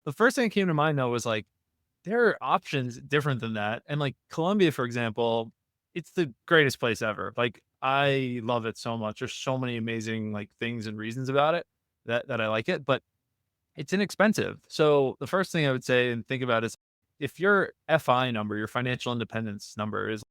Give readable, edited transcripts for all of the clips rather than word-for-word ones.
The first thing that came to mind though was like there are options different than that. And like Colombia, for example, it's the greatest place ever. Like I love it so much. There's so many amazing like things and reasons about it that I like it, but it's inexpensive. So the first thing I would say and think about is if your FI number, your financial independence number is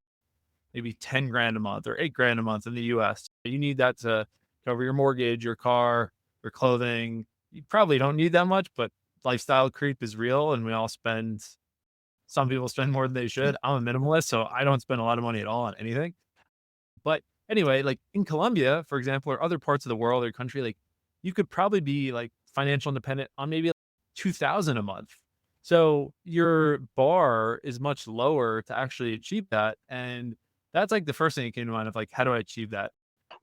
maybe 10 grand a month or 8 grand a month in the US, you need that to cover your mortgage, your car, your clothing. You probably don't need that much, but lifestyle creep is real and we all spend some people spend more than they should. I'm a minimalist, so I don't spend a lot of money at all on anything. But anyway, like in Colombia, for example, or other parts of the world or country, like you could probably be like financial independent on maybe like 2000 a month. So your bar is much lower to actually achieve that. And that's like the first thing that came to mind of like, how do I achieve that?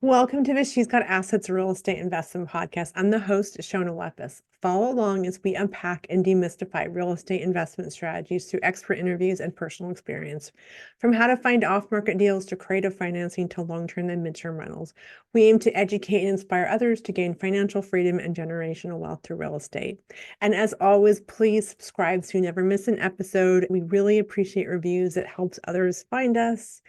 Welcome to the She's Got Assets Real Estate Investment Podcast. I'm the host, Shona Lepis. Follow along as we unpack and demystify real estate investment strategies through expert interviews and personal experience. From how to find off market deals to creative financing to long term and midterm rentals, we aim to educate and inspire others to gain financial freedom and generational wealth through real estate. And as always, please subscribe so you never miss an episode. We really appreciate reviews, it helps others find us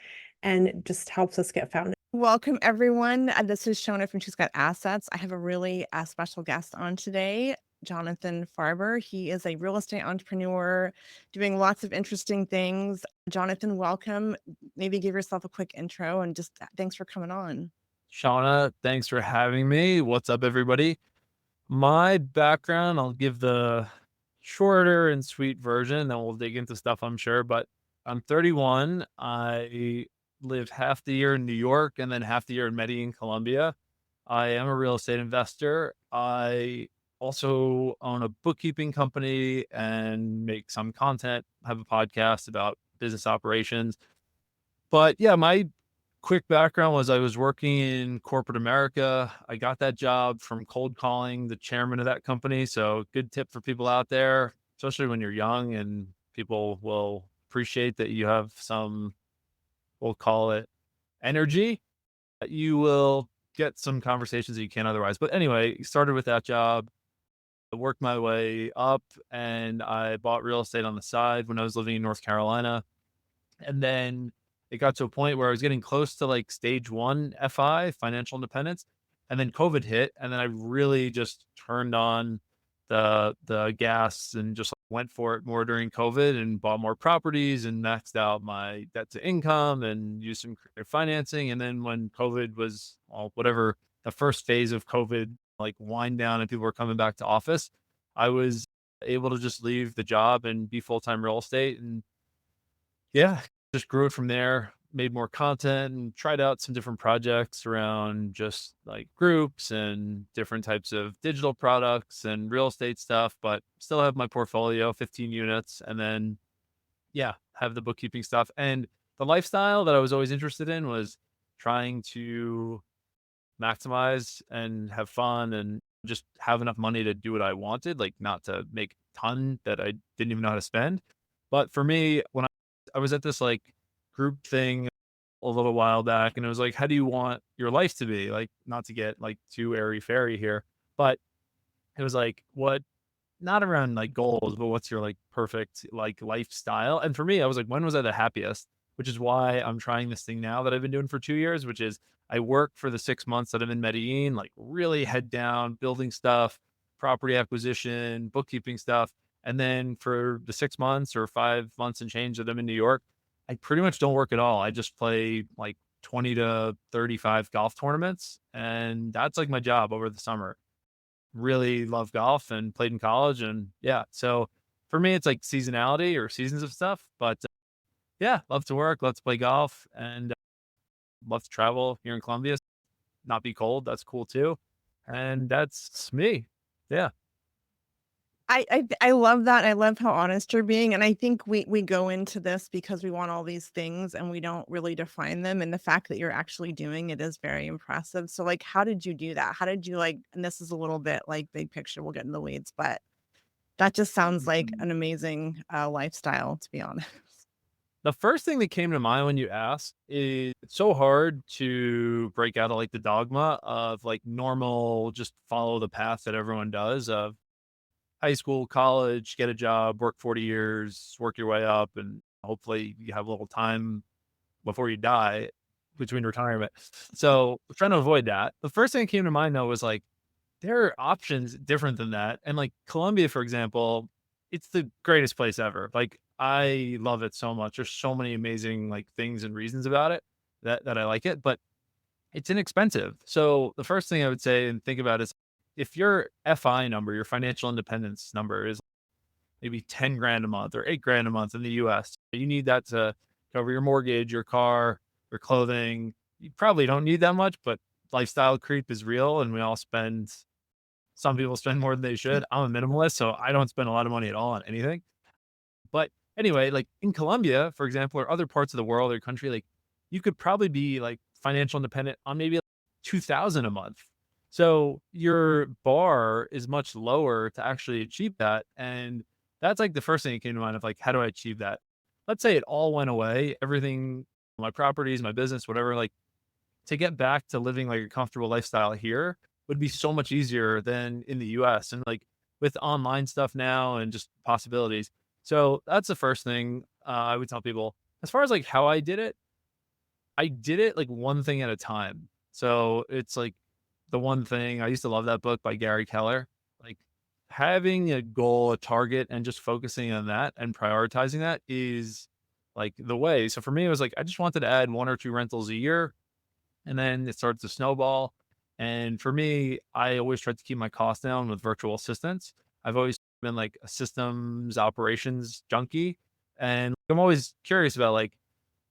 and just helps us get found. Welcome, everyone. This is Shona from She's Got Assets. I have a really special guest on today, Jonathan Farber. He is a real estate entrepreneur doing lots of interesting things. Jonathan, welcome. Maybe give yourself a quick intro and just thanks for coming on. Shauna, thanks for having me. What's up, everybody? My background, I'll give the shorter and sweet version, then we'll dig into stuff, I'm sure. But I'm 31. I live half the year in New York and then half the year in Medellín, Colombia. I am a real estate investor. I also own a bookkeeping company and make some content, have a podcast about business operations. But yeah, my quick background was I was working in corporate America. I got that job from cold calling the chairman of that company. So good tip for people out there, especially when you're young and people will appreciate that you have some, we'll call it energy. You will get some conversations that you can't otherwise. But anyway, started with that job. I worked my way up and I bought real estate on the side when I was living in North Carolina. And then it got to a point where I was getting close to like stage one FI, financial independence. And then COVID hit. And then I really just turned on the gas and just went for it more during COVID and bought more properties and maxed out my debt to income and used some creative financing. And then when COVID was well, whatever the first phase of COVID like wind down and people were coming back to office, I was able to just leave the job and be full-time real estate. And yeah, just grew it from there, made more content and tried out some different projects around just like groups and different types of digital products and real estate stuff, but still have my portfolio, 15 units, and then yeah, have the bookkeeping stuff. And the lifestyle that I was always interested in was trying to maximize and have fun and just have enough money to do what I wanted, like not to make a ton that I didn't even know how to spend. But for me, when I was at this like group thing a little while back, and it was like, how do you want your life to be? Like, not to get like too airy fairy here, but it was like, what not around like goals, but what's your like perfect like lifestyle? And for me, I was like, when was I the happiest? Which is why I'm trying this thing now that I've been doing for 2 years, which is I work for the 6 months that I'm in Medellin, like really head down, building stuff, property acquisition, bookkeeping stuff. And then for the 6 months or 5 months and change that I'm in New York, I pretty much don't work at all. I just play like 20 to 35 golf tournaments. And that's like my job over the summer. Really love golf and played in college, and yeah, so for me, it's like seasonality or seasons of stuff, but yeah, love to work, love to play golf, and love to travel here in Colombia, not be cold, that's cool too, and that's me. Yeah. I love that. I love how honest you're being, and I think we go into this because we want all these things and we don't really define them, and the fact that you're actually doing it is very impressive. So, like, how did you do that? How did you, like and this is a little bit, like, big picture, we'll get in the weeds, but that just sounds like an amazing, lifestyle, to be honest. The first thing that came to mind when you asked is it's so hard to break out of, like, the dogma of, like, normal, just follow the path that everyone does of high school, college, get a job, work 40 years, work your way up, and hopefully you have a little time before you die between retirement. So trying to avoid that. The first thing that came to mind though was like there are options different than that. And like Colombia, for example, it's the greatest place ever. Like I love it so much. There's so many amazing like things and reasons about it that I like it, but it's inexpensive. So the first thing I would say and think about is if your FI number, your financial independence number is maybe 10 grand a month or 8 grand a month in the US, you need that to cover your mortgage, your car, your clothing. You probably don't need that much, but lifestyle creep is real and we all spend some people spend more than they should. I'm a minimalist, so I don't spend a lot of money at all on anything. But anyway, like in Colombia, for example, or other parts of the world or country, like you could probably be like financial independent on maybe like 2000 a month. So your bar is much lower to actually achieve that. And that's like the first thing that came to mind of like, how do I achieve that? Let's say it all went away, everything, my properties, my business, whatever, like to get back to living like a comfortable lifestyle here would be so much easier than in the US and like with online stuff now and just possibilities. So that's the first thing I would tell people. As far as like how I did it like one thing at a time. So it's like the one thing I used to love that book by Gary Keller. Like having a goal, a target, and just focusing on that and prioritizing that is like the way. So for me, it was like I just wanted to add one or two rentals a year and then it starts to snowball. And for me, I always tried to keep my costs down with virtual assistants. I've always been like a systems operations junkie. And I'm always curious about like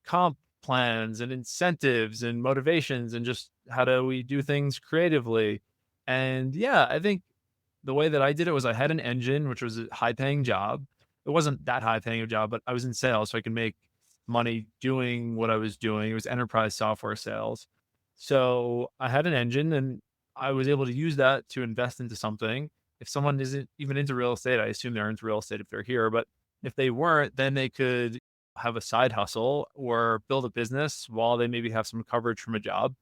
comp plans and incentives and motivations and just how do we do things creatively. And yeah, I think the way that I did it was I had an engine, which was a high paying job. It wasn't that high paying a job, but I was in sales, so I could make money doing what I was doing. It was enterprise software sales. So I had an engine and I was able to use that to invest into something. If someone isn't even into real estate, I assume they're into real estate if they're here, but if they weren't, then they could have a side hustle or build a business while they maybe have some coverage from a job.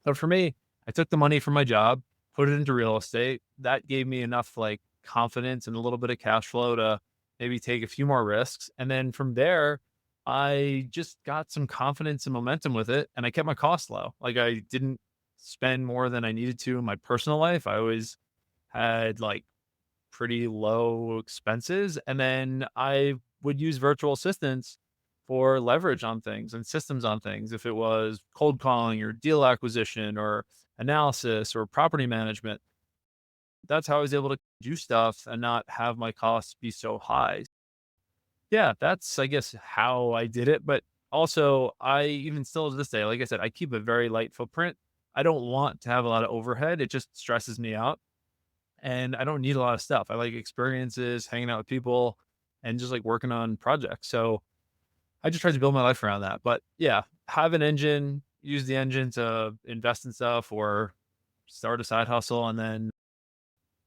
But for me, I took the money from my job, put it into real estate. That gave me enough like confidence and a little bit of cash flow to maybe take a few more risks. And then from there, I just got some confidence and momentum with it and I kept my costs low. Like I didn't spend more than I needed to in my personal life. I always had like pretty low expenses. And then I would use virtual assistants for leverage on things and systems on things. If it was cold calling or deal acquisition or analysis or property management, that's how I was able to do stuff and not have my costs be so high. Yeah, that's, I guess, how I did it. But also, I even still to this day, like I said, I keep a very light footprint. I don't want to have a lot of overhead. It just stresses me out and I don't need a lot of stuff. I like experiences, hanging out with people, and just like working on projects. So I just tried to build my life around that. But yeah, have an engine, use the engine to invest in stuff or start a side hustle, and then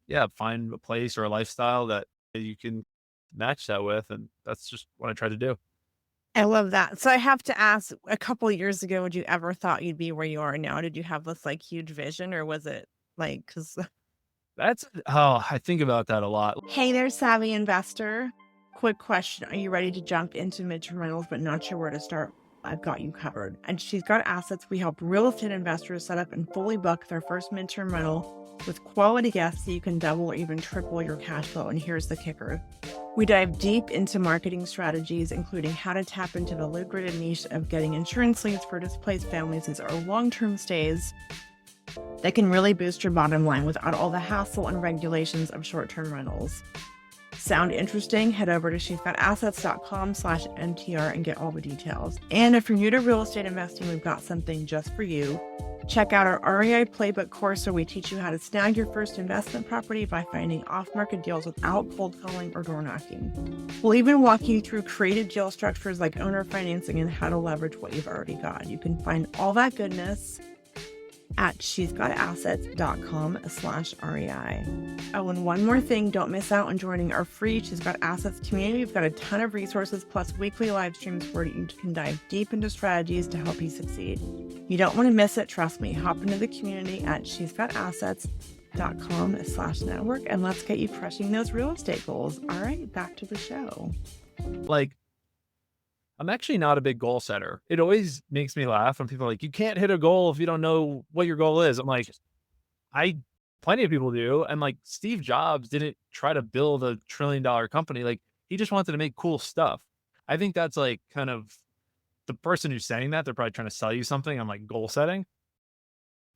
yeah, find a place or a lifestyle that you can match that with. And that's just what I try to do. I love that. So I have to ask, a couple of years ago, would you ever thought you'd be where you are now? Did you have this like huge vision or was it like, cause That's oh, I think about that a lot. hey there, savvy investor. Quick question. Are you ready to jump into midterm rentals, but not sure where to start? I've got you covered. And She's Got Assets. We help real estate investors set up and fully book their first midterm rental with quality guests so you can double or even triple your cash flow. And here's the kicker. We dive deep into marketing strategies, including how to tap into the lucrative niche of getting insurance leads for displaced families. These are long-term stays that can really boost your bottom line without all the hassle and regulations of short-term rentals. Sound interesting? Head over to shesgotassets.com/MTR and get all the details. And if you're new to real estate investing, we've got something just for you. Check out our REI Playbook course where we teach you how to snag your first investment property by finding off-market deals without cold calling or door knocking. We'll even walk you through creative deal structures like owner financing and how to leverage what you've already got. You can find all that goodness at shesgotassets.com/REI. Oh, and one more thing, don't miss out on joining our free She's Got Assets community. We've got a ton of resources plus weekly live streams where you can dive deep into strategies to help you succeed. You don't want to miss it, trust me. Hop into the community at jonathanfarber.com/network, and let's get you crushing those real estate goals. All right, back to the show. Like, I'm actually not a big goal setter. It always makes me laugh when people are like, you can't hit a goal if you don't know what your goal is. I'm like, I plenty of people do. And like Steve Jobs didn't try to build $1 trillion company. Like he just wanted to make cool stuff. I think that's like kind of the person who's saying that, they're probably trying to sell you something on like goal setting,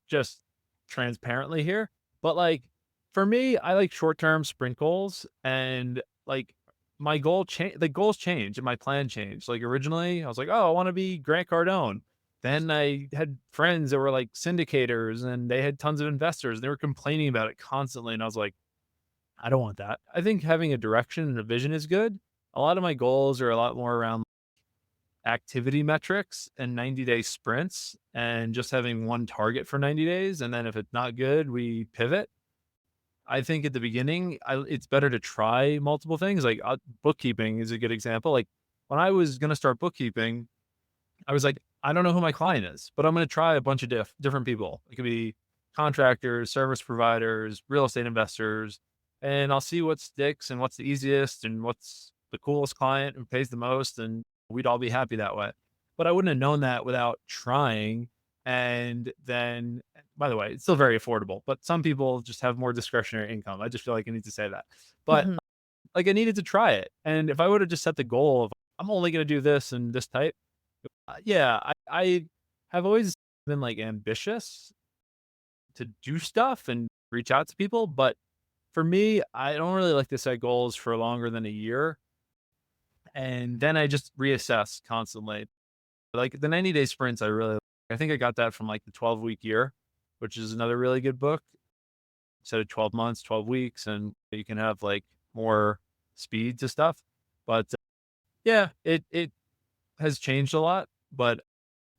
just transparently here. But like for me, I like short-term sprint goals and like my goal change the goals change and my plan changed. Like originally I was like, oh, I want to be Grant Cardone. Then I had friends that were like syndicators and they had tons of investors. They were complaining about it constantly. And I was like, I don't want that. I think having a direction and a vision is good. A lot of my goals are a lot more around activity metrics and 90-day sprints and just having one target for 90 days. And then if it's not good, we pivot. I think at the beginning, it's better to try multiple things. Like bookkeeping is a good example. Like when I was going to start bookkeeping, I was like, I don't know who my client is, but I'm going to try a bunch of different people. It could be contractors, service providers, real estate investors, and I'll see what sticks and what's the easiest and what's the coolest client who pays the most. And we'd all be happy that way. But I wouldn't have known that without trying. And then, by the way, it's still very affordable, but some people just have more discretionary income. I just feel like I need to say that. But Mhm. like I needed to try it. And if I would have just set the goal of I'm only going to do this and this type, yeah, I have always been like ambitious to do stuff and reach out to people. But for me, I don't really like to set goals for longer than a year. And then I just reassess constantly. Like the 90-day sprints, I think I got that from like the 12-week year, which is another really good book. Instead of 12 months, 12 weeks, and you can have like more speed to stuff. But yeah, it has changed a lot. But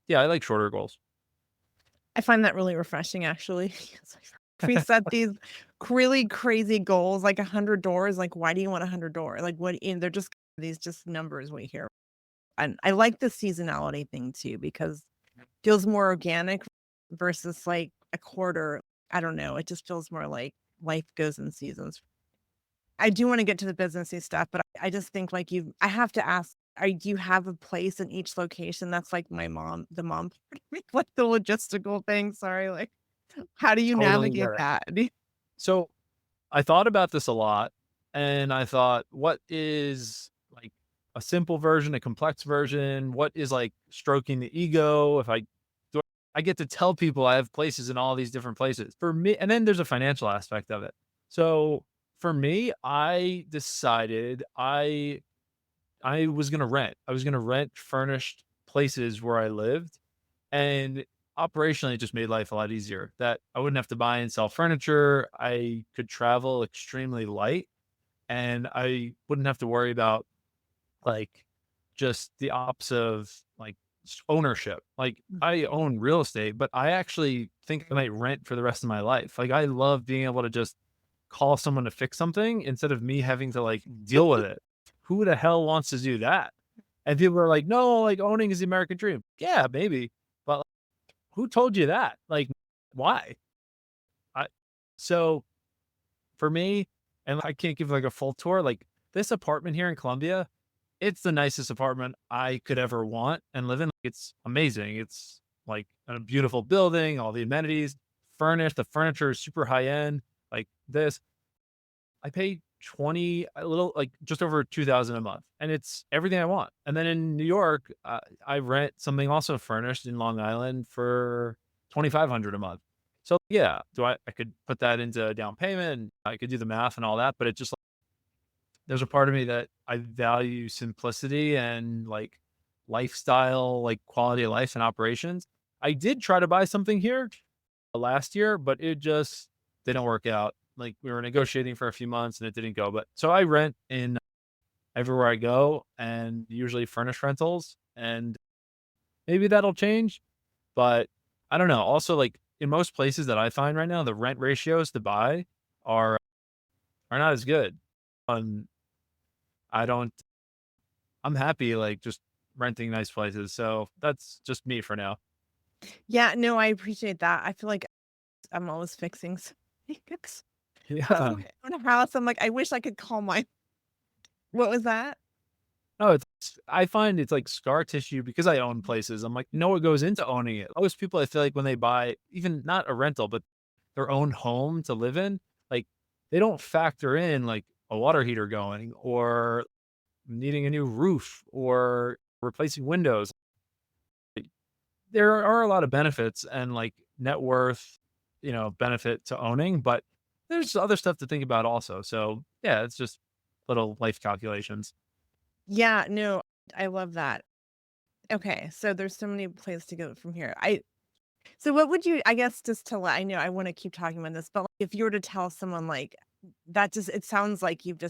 yeah, I like shorter goals. I find that really refreshing, actually. It's like, we set these really crazy goals, like 100 doors. Like, why do you want 100 doors? Like, what? And they're just these just numbers we hear. And I like the seasonality thing too, because it feels more organic versus like a quarter. I don't know. It just feels more like life goes in seasons. I do want to get to the businessy stuff, but I just think like I have to ask, do you have a place in each location? That's like the mom part of me, like the logistical thing. Sorry. Like, how do you Totally get navigate it. that? So I thought about this a lot and I thought, what is like a simple version, a complex version? What is like stroking the ego? If I do, I get to tell people I have places in all these different places for me. And then there's a financial aspect of it. So for me, I decided I was going to rent. I was going to rent furnished places where I lived. And operationally, it just made life a lot easier that I wouldn't have to buy and sell furniture. I could travel extremely light and I wouldn't have to worry about like just the ops of like ownership. Like I own real estate, but I actually think I might rent for the rest of my life. Like I love being able to just call someone to fix something instead of me having to like deal with it. Who the hell wants to do that? And people are like, no, like owning is the American dream. Yeah, maybe. But like, who told you that? Like, why? I, so for me, and I can't give like a full tour, like this apartment here in Colombia, it's the nicest apartment I could ever want and live in. It's amazing. It's like a beautiful building, all the amenities, furnished. The furniture is super high end. Like this, I pay 20, a little like just over 2,000 a month, and it's everything I want. And then in New York, I rent something also furnished in Long Island for 2,500 a month. So yeah, I could put that into a down payment. And I could do the math and all that, but it just there's a part of me that I value simplicity and like lifestyle, like quality of life and operations. I did try to buy something here last year, but it just didn't work out. Like we were negotiating for a few months and it didn't go. But so I rent in everywhere I go and usually furnish rentals and maybe that'll change. But I don't know. Also, like in most places that I find right now, the rent ratios to buy are are not as good. Um, I don't I'm happy like just renting nice places. So that's just me for now. Yeah, no, I appreciate that. I feel like I'm always fixing. Yeah. I own a house. I'm like, I wish I could call my. What was that? No, I find it's like scar tissue because I own places. I'm like, know what goes into owning it. Most people, I feel like when they buy even not a rental, but their own home to live in, like they don't factor in like a water heater going or needing a new roof or replacing windows. There are a lot of benefits and like net worth, benefit to owning, but there's other stuff to think about also. So yeah, it's just little life calculations. Yeah, no, I love that. Okay, so there's so many places to go from here. So what would you, I guess, just to let, I know I want to keep talking about this, but like, if you were to tell someone like that, just it sounds like you've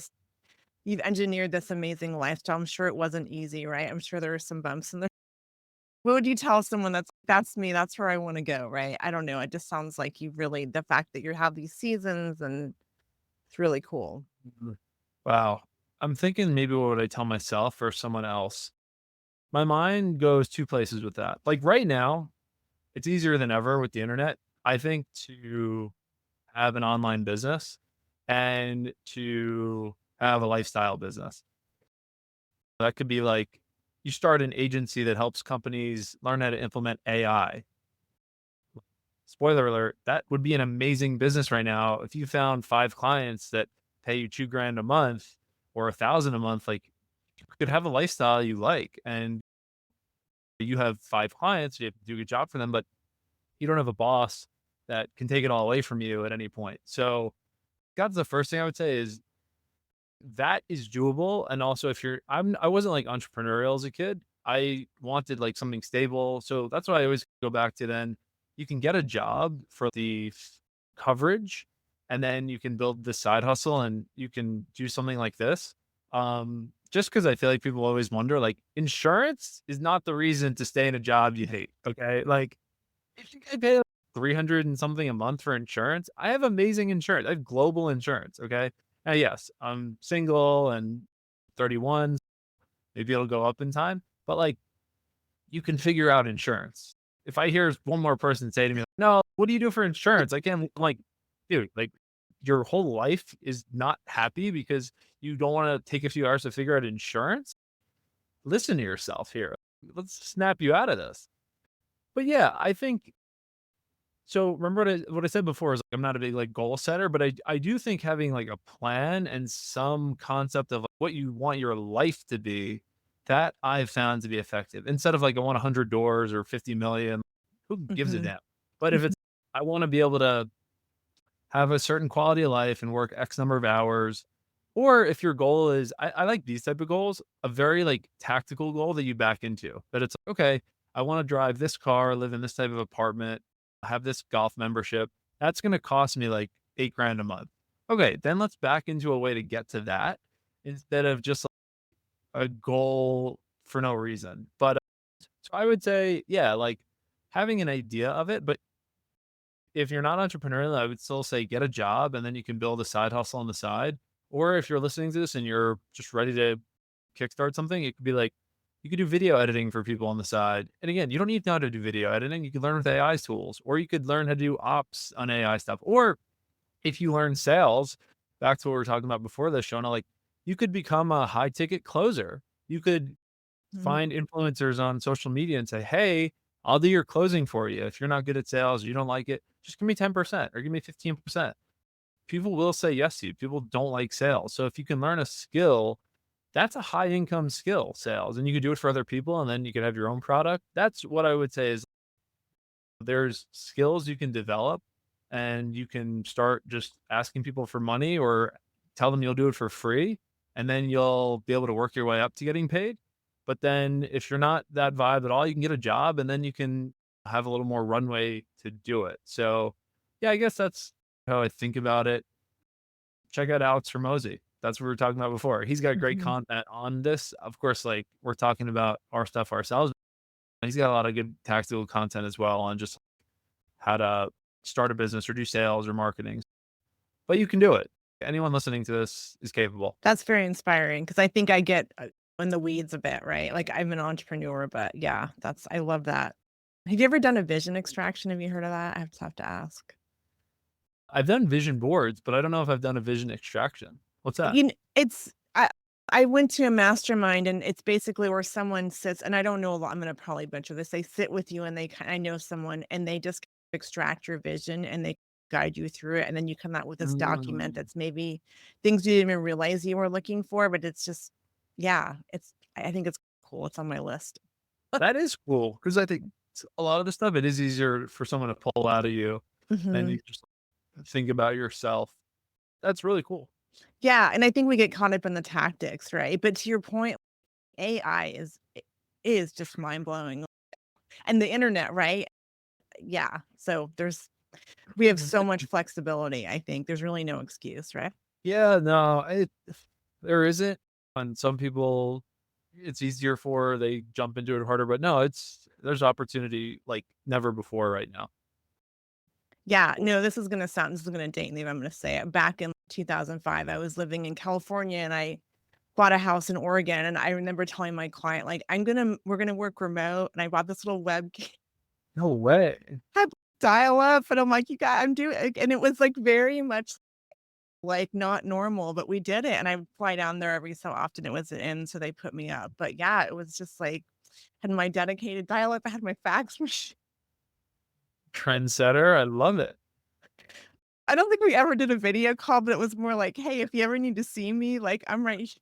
engineered this amazing lifestyle. I'm sure it wasn't easy, right? I'm sure there were some bumps in there. What would you tell someone that's me, that's where I want to go, right? I don't know. It just sounds like you really, the fact that you have these seasons and it's really cool. Mhm. Wow. I'm thinking maybe what would I tell myself or someone else? My mind goes two places with that. Like right now, it's easier than ever with the internet, I think, to have an online business and to have a lifestyle business. That could be like you start an agency that helps companies learn how to implement AI. Spoiler alert, that would be an amazing business right now. If you found 5 clients that pay you 2 grand a month or 1,000 a month, like you could have a lifestyle you like and you have 5 clients, you have to do a good job for them, but you don't have a boss that can take it all away from you at any point. So that's the first thing I would say is that is doable. And also if I wasn't like entrepreneurial as a kid. I wanted like something stable. So that's why I always go back to then you can get a job for the coverage and then you can build the side hustle and you can do something like this. Just because I feel like people always wonder, like insurance is not the reason to stay in a job you hate. Okay. Like if you guys pay like 300 and something a month for insurance, I have amazing insurance. I have global insurance. Okay. Now, yes, I'm single and 31. Maybe it'll go up in time, but like you can figure out insurance. If I hear one more person say to me, no, what do you do for insurance? I can't, I'm like, dude, like your whole life is not happy because you don't want to take a few hours to figure out insurance. Listen to yourself here. Let's snap you out of this. But yeah, I think so remember what I said before is like, I'm not a big like goal setter, but I do think having like a plan and some concept of like, what you want your life to be, that I've found to be effective. Instead of like I want 100 doors or 50 million, who gives a Hmm. damn? But if it's I want to be able to have a certain quality of life and work X number of hours, or if your goal is I like these type of goals, a very like tactical goal that you back into. That it's like, okay, I want to drive this car, live in this type of apartment, have this golf membership. That's gonna cost me like 8 grand a month. Okay, then let's back into a way to get to that instead of just like, a goal for no reason. But so I would say, yeah, like having an idea of it, but if you're not entrepreneurial, I would still say get a job and then you can build a side hustle on the side. Or if you're listening to this and you're just ready to kickstart something, it could be like you could do video editing for people on the side. And again, you don't need to know how to do video editing. You could learn with AI tools, or you could learn how to do ops on AI stuff. Or if you learn sales, back to what we were talking about before this, Shona, like you could become a high ticket closer. You could find influencers on social media and say, "Hey, I'll do your closing for you. If you're not good at sales, you don't like it, just give me 10% or give me 15%." People will say yes to you. People don't like sales. So if you can learn a skill, that's a high income skill, sales, and you can do it for other people and then you can have your own product. That's what I would say is there's skills you can develop and you can start just asking people for money or tell them you'll do it for free and then you'll be able to work your way up to getting paid. But then if you're not that vibe at all, you can get a job and then you can have a little more runway to do it. So yeah, I guess that's how I think about it. Check out Alex Ramosi. That's what we were talking about before. He's got great Hmm. content on this. Of course, like we're talking about our stuff ourselves. He's got a lot of good tactical content as well on just how to start a business or do sales or marketing, but you can do it. Anyone listening to this is capable. That's very inspiring because I think I get in the weeds a bit, right? Like I'm an entrepreneur, but yeah, I love that. Have you ever done a vision extraction? Have you heard of that? I have to ask. I've done vision boards, but I don't know if I've done a vision extraction. What's that? It's I went to a mastermind, and it's basically where someone sits, and I don't know a lot. I'm gonna probably butcher this. They sit with you, and I know someone, and they just extract your vision, and they guide you through it, and then you come out with this document Mm, that's maybe things you didn't even realize you were looking for, but it's just, yeah, I think it's cool. It's on my list. that is cool because I think a lot of the stuff, it is easier for someone to pull out of you than Mhm. you just think about yourself. That's really cool. Yeah, and I think we get caught up in the tactics, right? But to your point, AI is just mind-blowing, and the internet, right? Yeah, so we have so much flexibility, I think. There's really no excuse, right? Yeah, no, there isn't. And some people, it's easier for, they jump into it harder, but no, there's opportunity like never before right now. Yeah, no, this is gonna date me, but I'm gonna say it. Back in 2005, I was living in California, and I bought a house in Oregon, and I remember telling my client, like, we're gonna work remote, and I bought this little web No way. had dial up, and I'm like, "You got I'm doing," and it was, like, very much, like, not normal, but we did it, and I would fly down there every so often. It was in, so they put me up. But yeah, it was just, like, had my dedicated dial up, I had my fax machine. Trendsetter. I love it. I don't think we ever did a video call, but it was more like, "Hey, if you ever need to see me, like, I'm right h."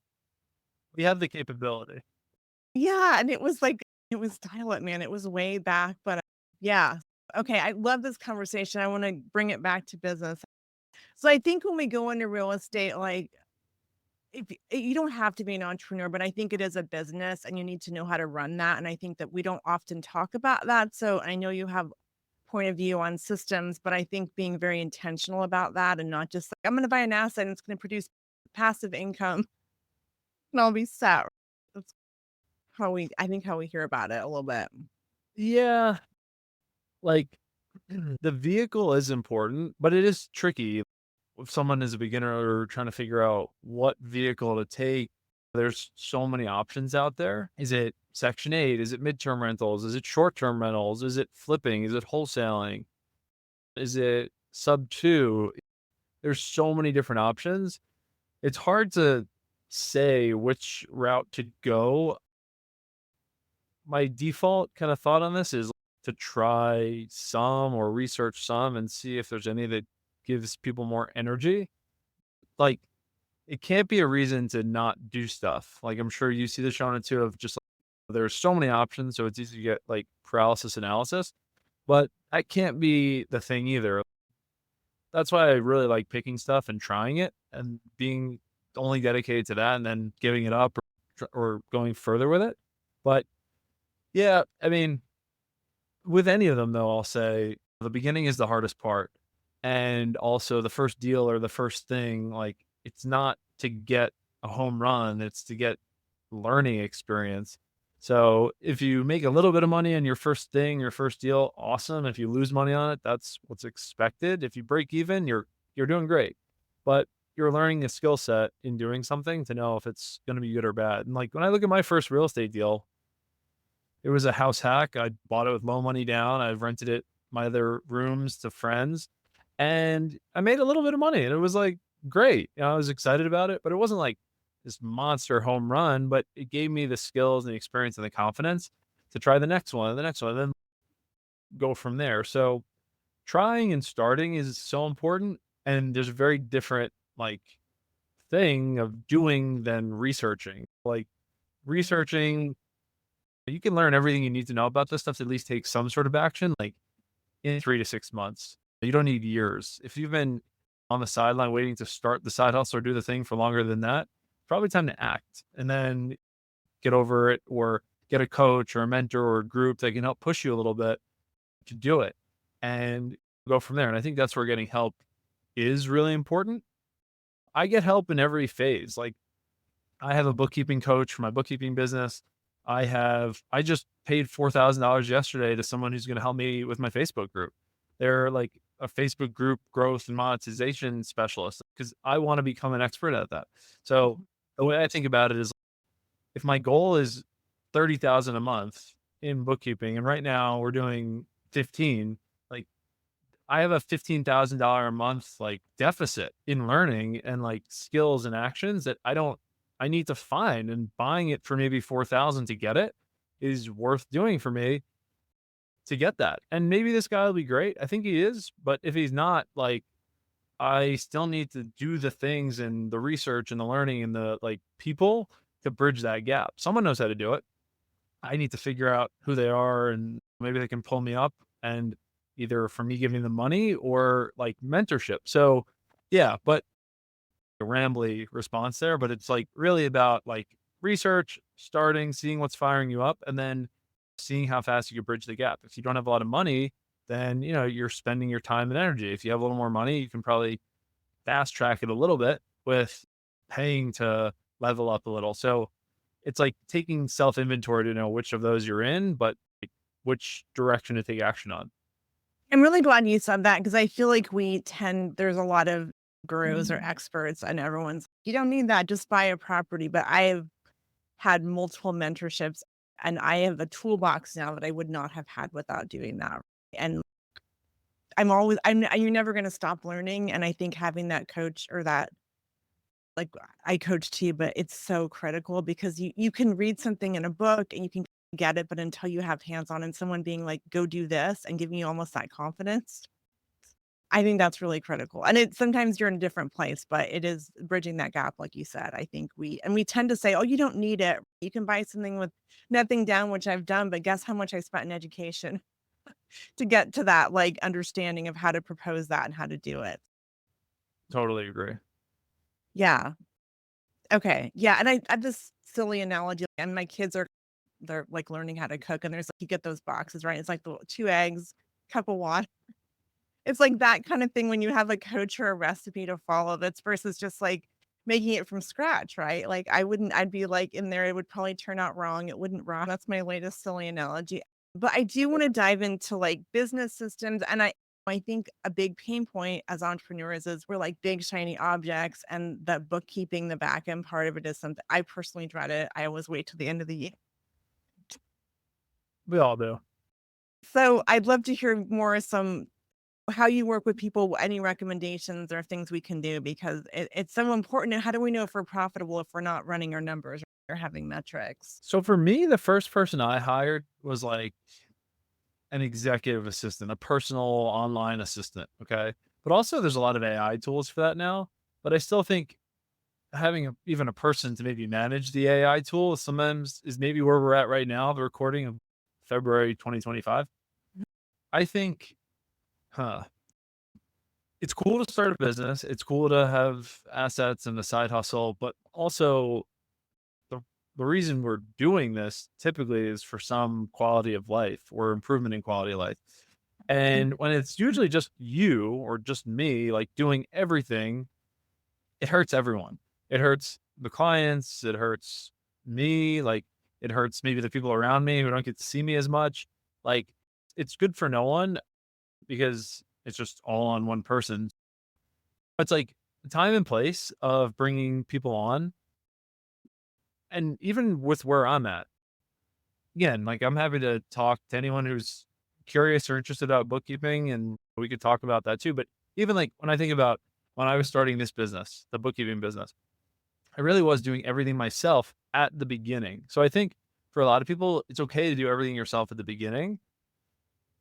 We have the capability. Yeah, and it was like it was dial up, man. It was way back, but, yeah. Okay, I love this conversation. I wanna bring it back to business. So I think when we go into real estate, like, if you don't have to be an entrepreneur, but I think it is a business, and you need to know how to run that, and I think that we don't often talk about that. So I know you have point of view on systems, but I think being very intentional about that, and not just like, "I'm gonna buy an asset, and it's gonna produce passive income, and I'll be set." That's how we hear about it a little bit. Yeah, like the vehicle is important, but it is tricky. If someone is a beginner or trying to figure out what vehicle to take, there's so many options out there. Is it Section 8? Is it midterm rentals? Is it short-term rentals? Is it flipping? Is it wholesaling? Is it sub 2? There's so many different options. It's hard to say which route to go. My default kind of thought on this is to try some or research some and see if there's any that gives people more energy. Like, it can't be a reason to not do stuff. Like, I'm sure you see the Shona too of just like, there's so many options, so it's easy to get like paralysis analysis, but that can't be the thing either. That's why I really like picking stuff and trying it and being only dedicated to that and then giving it up or going further with it. But yeah, I mean, with any of them though, I'll say the beginning is the hardest part. And also the first deal or the first thing, like it's not to get a home run, it's to get learning experience. So if you make a little bit of money on your first thing, your first deal, awesome. If you lose money on it, that's what's expected. If you break even, you're doing great. But you're learning a skill set in doing something to know if it's going to be good or bad. And like when I look at my first real estate deal, it was a house hack. I bought it with low money down. I rented it, my other rooms, to friends, and I made a little bit of money, and it was, like, great. You know, I was excited about it, but it wasn't, like, this monster home run, but it gave me the skills and the experience and the confidence to try the next one, and then go from there. So, trying and starting is so important, and there's a very different, like, thing of doing than researching. Like, researching, you can learn everything you need to know about this stuff to at least take some sort of action, like, in 3 to 6 months. You don't need years. If you've been on the sideline waiting to start the side hustle or do the thing for longer than that, probably time to act and then get over it or get a coach or a mentor or a group that can help push you a little bit to do it and go from there. And I think that's where getting help is really important. I get help in every phase. Like, I have a bookkeeping coach for my bookkeeping business. I just paid $4,000 yesterday to someone who's gonna help me with my Facebook group. They're like a Facebook group growth and monetization specialist because I wanna become an expert at that. So, the way I think about it is if my goal is 30,000 a month in bookkeeping, and right now we're doing 15, like I have a $15,000 a month like deficit in learning and like skills and actions that I need to find, and buying it for maybe 4,000 to get it is worth doing for me to get that. And maybe this guy will be great. I think he is, but if he's not, like, I still need to do the things and the research and the learning and the like people to bridge that gap. Someone knows how to do it. I need to figure out who they are, and maybe they can pull me up, and either for me giving them money or like mentorship. So yeah, but a rambly response there, but it's like really about like research, starting, seeing what's firing you up, and then seeing how fast you can bridge the gap. If you don't have a lot of money, then you're spending your time and energy. If you have a little more money, you can probably fast track it a little bit with paying to level up a little. So it's like taking self inventory to know which of those you're in, but like, which direction to take action on. I'm really glad you said that because I feel like there's a lot of gurus or experts, and everyone's, you don't need that, just buy a property. But I have had multiple mentorships, and I have a toolbox now that I would not have had without doing that. And you're never going to stop learning. And I think having that coach, or that, like, I coach too, but it's so critical because you can read something in a book and you can get it, but until you have hands on and someone being like, go do this and giving you almost that confidence, I think that's really critical. And sometimes you're in a different place, but it is bridging that gap, like you said. I think we tend to say, oh, you don't need it. You can buy something with nothing down, which I've done, but guess how much I spent in education to get to that like understanding of how to propose that and how to do it. Totally agree. Yeah. Okay. Yeah. And I have this silly analogy, and my kids they're like learning how to cook, and there's like, you get those boxes, right? It's like the 2 eggs, cup of water. It's like that kind of thing when you have a coach or a recipe to follow, that's versus just like making it from scratch, right? Like I'd be like in there, it would probably turn out wrong. It wouldn't run. That's my latest silly analogy. But I do want to dive into like business systems. And I think a big pain point as entrepreneurs is we're like big shiny objects, and that bookkeeping, the back end part of it is something I personally dread it. I always wait till the end of the year. We all do. So I'd love to hear more how you work with people, any recommendations or things we can do, because it's so important. And how do we know if we're profitable if we're not running our numbers or having metrics? So for me, the first person I hired was like an executive assistant, a personal online assistant. Okay. But also there's a lot of AI tools for that now. But I still think having even a person to maybe manage the AI tool sometimes is maybe where we're at right now, the recording of February 2025. I think, huh, it's cool to start a business. It's cool to have assets and a side hustle, but also the the reason we're doing this typically is for some quality of life or improvement in quality of life. And when it's usually just you or just me, like doing everything, it hurts everyone. It hurts the clients, it hurts me, like it hurts maybe the people around me who don't get to see me as much. Like it's good for no one because it's just all on one person. It's like the time and place of bringing people on, and even with where I'm at, again, like I'm happy to talk to anyone who's curious or interested about bookkeeping, and we could talk about that too. But even like when I think about when I was starting this business, the bookkeeping business, I really was doing everything myself at the beginning. So I think for a lot of people, it's okay to do everything yourself at the beginning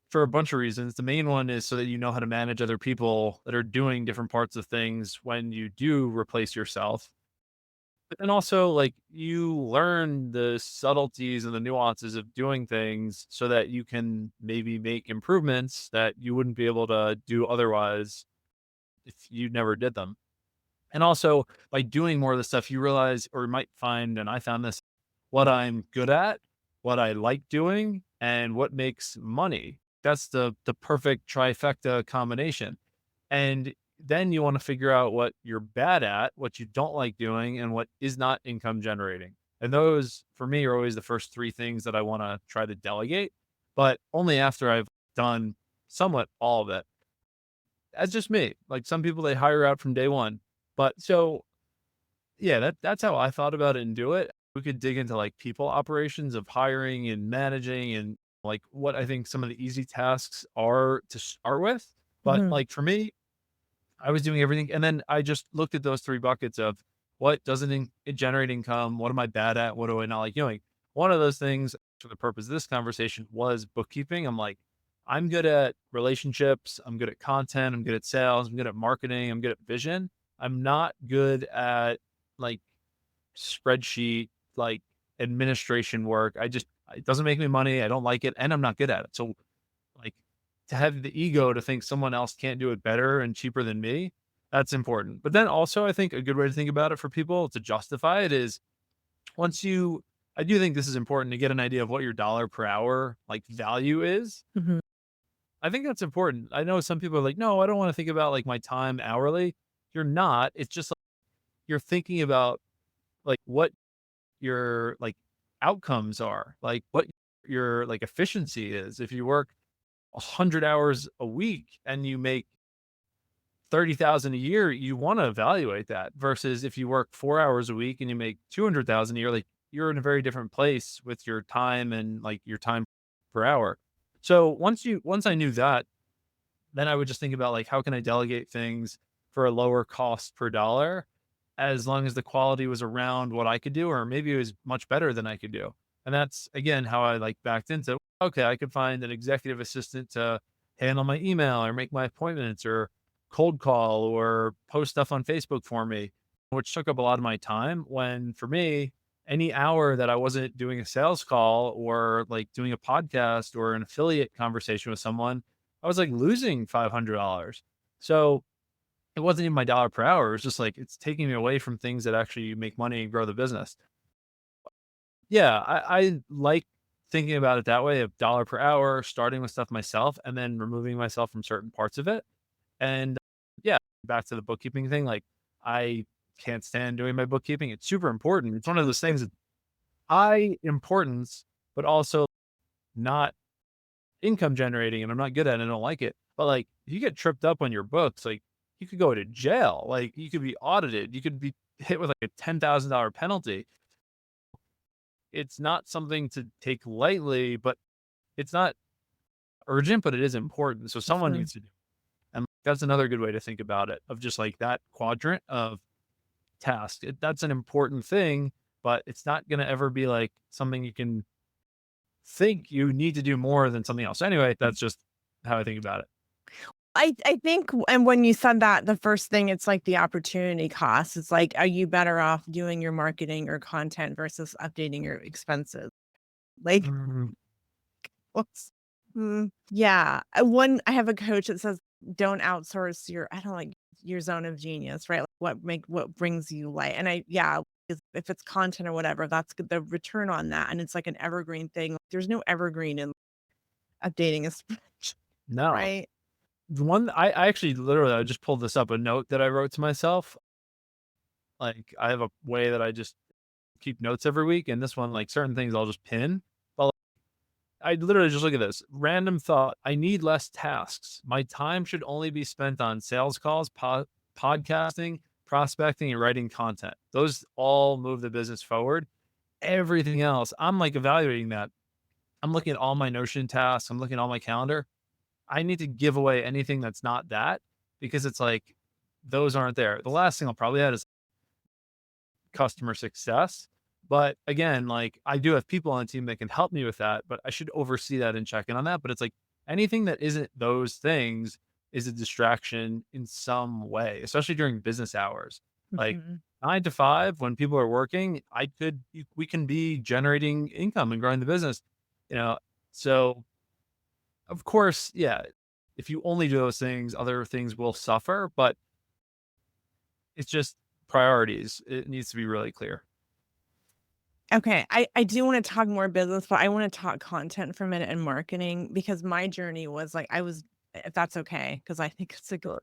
for a bunch of reasons. The main one is so that you know how to manage other people that are doing different parts of things when you do replace yourself. But then also, like, you learn the subtleties and the nuances of doing things so that you can maybe make improvements that you wouldn't be able to do otherwise if you never did them. And also, by doing more of the stuff, you realize or might find, and I found this, what I'm good at, what I like doing, and what makes money. That's the perfect trifecta combination. And then you want to figure out what you're bad at, what you don't like doing, and what is not income generating. And those, for me, are always the first three things that I want to try to delegate, but only after I've done somewhat all of it. That's just me. Like some people, they hire out from day one. But so yeah, that's how I thought about it and do it. We could dig into like people operations of hiring and managing and like what I think some of the easy tasks are to start with. But Mhm. like for me, I was doing everything. And then I just looked at those 3 buckets of what doesn't generate income? What am I bad at? What do I not like doing? One of those things for the purpose of this conversation was bookkeeping. I'm like, I'm good at relationships. I'm good at content. I'm good at sales. I'm good at marketing. I'm good at vision. I'm not good at like spreadsheet, like administration work. It doesn't make me money. I don't like it. And I'm not good at it. So like to have the ego to think someone else can't do it better and cheaper than me, that's important. But then also, I think a good way to think about it for people to justify it is once you, I do think this is important to get an idea of what your dollar per hour like value is. Mhm. I think that's important. I know some people are like, no, I don't want to think about like my time hourly. You're not. It's just like you're thinking about like what your like outcomes are, like what your like efficiency is. If you work 100 hours a week and you make 30,000 a year, you want to evaluate that versus if you work 4 hours a week and you make 200,000 a year, like you're in a very different place with your time and like your time per hour. So once I knew that, then I would just think about like how can I delegate things for a lower cost per dollar as long as the quality was around what I could do or maybe it was much better than I could do. And that's again how I like backed into okay, I could find an executive assistant to handle my email or make my appointments or cold call or post stuff on Facebook for me, which took up a lot of my time when for me any hour that I wasn't doing a sales call or like doing a podcast or an affiliate conversation with someone, I was like losing $500. So it wasn't even my dollar per hour. It was just like it's taking me away from things that actually make money and grow the business. Yeah, I like thinking about it that way of dollar per hour, starting with stuff myself and then removing myself from certain parts of it. And yeah, back to the bookkeeping thing, like I can't stand doing my bookkeeping. It's super important. It's one of those things that high importance, but also not income generating and I'm not good at it. I don't like it. But like if you get tripped up on your books, like you could go to jail. Like you could be audited. You could be hit with like a $10,000 penalty. It's not something to take lightly, but it's not urgent, but it is important. So someone Mhm. needs to do. And that's another good way to think about it of just like that quadrant of task. That's an important thing, but it's not going to ever be like something you can think you need to do more than something else. Anyway, that's just how I think about it. I think and when you said that, the first thing, it's like the opportunity cost. It's like, are you better off doing your marketing or content versus updating your expenses? Like, Mm, whoops. Yeah. I have a coach that says, don't outsource your, I don't like your zone of genius, right? Like what brings you light. And yeah, if it's content or whatever, that's good. The return on that. And it's like an evergreen thing. There's no evergreen in updating a spreadsheet, no. right? The one I actually literally I just pulled this up, a note that I wrote to myself. Like I have a way that I just keep notes every week, and this one, like certain things I'll just pin. But I literally just look at this random thought. I need less tasks. My time should only be spent on sales calls, podcasting, prospecting, and writing content. Those all move the business forward. Everything else, I'm like evaluating that. I'm looking at all my Notion tasks. I'm looking at all my calendar. I need to give away anything that's not that because it's like those aren't there. The last thing I'll probably add is customer success. But again, like I do have people on the team that can help me with that, but I should oversee that and check in on that. But it's like anything that isn't those things is a distraction in some way, especially during business hours. Like Mhm. 9 to 5, when people are working, we can be generating income and growing the business, you know. So of course, yeah, if you only do those things, other things will suffer, but it's just priorities. It needs to be really clear. Okay, I do wanna talk more business, but I wanna talk content for a minute and marketing because my journey was like if that's okay, because I think it's a good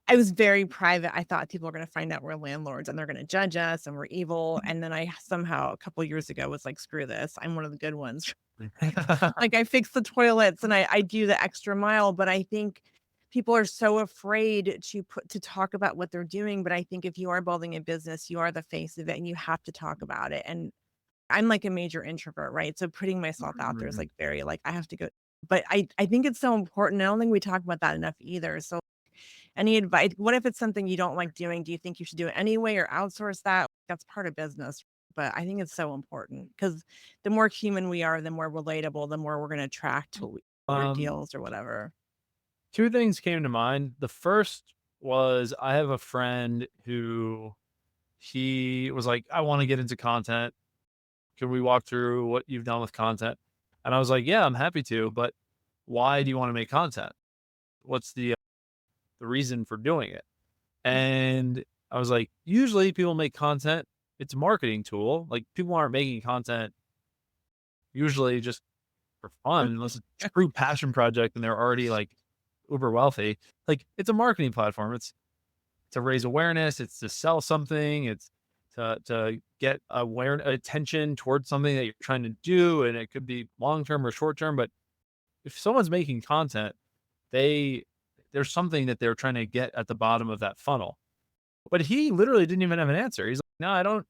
I was very private. I thought people were gonna find out we're landlords and they're gonna judge us and we're evil, and then I somehow a couple years ago was like, "Screw this, I'm one of the good ones." Like, I fix the toilets and I do the extra mile, but I think people are so afraid to talk about what they're doing, but I think if you are building a business, you are the face of it and you have to talk about it, and I'm like a major introvert, right? So putting myself out there is Mm, like very like I have to go. But I think it's so important. I don't think we talk about that enough either. So any advice? What if it's something you don't like doing? Do you think you should do it anyway or outsource that? That's part of business. But I think it's so important because the more human we are, the more relatable, the more we're going to attract or Um, deals or whatever. Two things came to mind. The first was I have a friend who he was like, I want to get into content. Can we walk through what you've done with content? And I was like, yeah, I'm happy to, but why do you want to make content? What's the reason for doing it? And I was like, usually people make content, it's a marketing tool. Like people aren't making content usually just for fun unless it's a true passion project and they're already like uber wealthy. Like it's a marketing platform. It's to raise awareness, it's to sell something, it's to get attention towards something that you're trying to do. And it could be long term or short term. But if someone's making content, they there's something that they're trying to get at the bottom of that funnel. But he literally didn't even have an answer. He's like, no,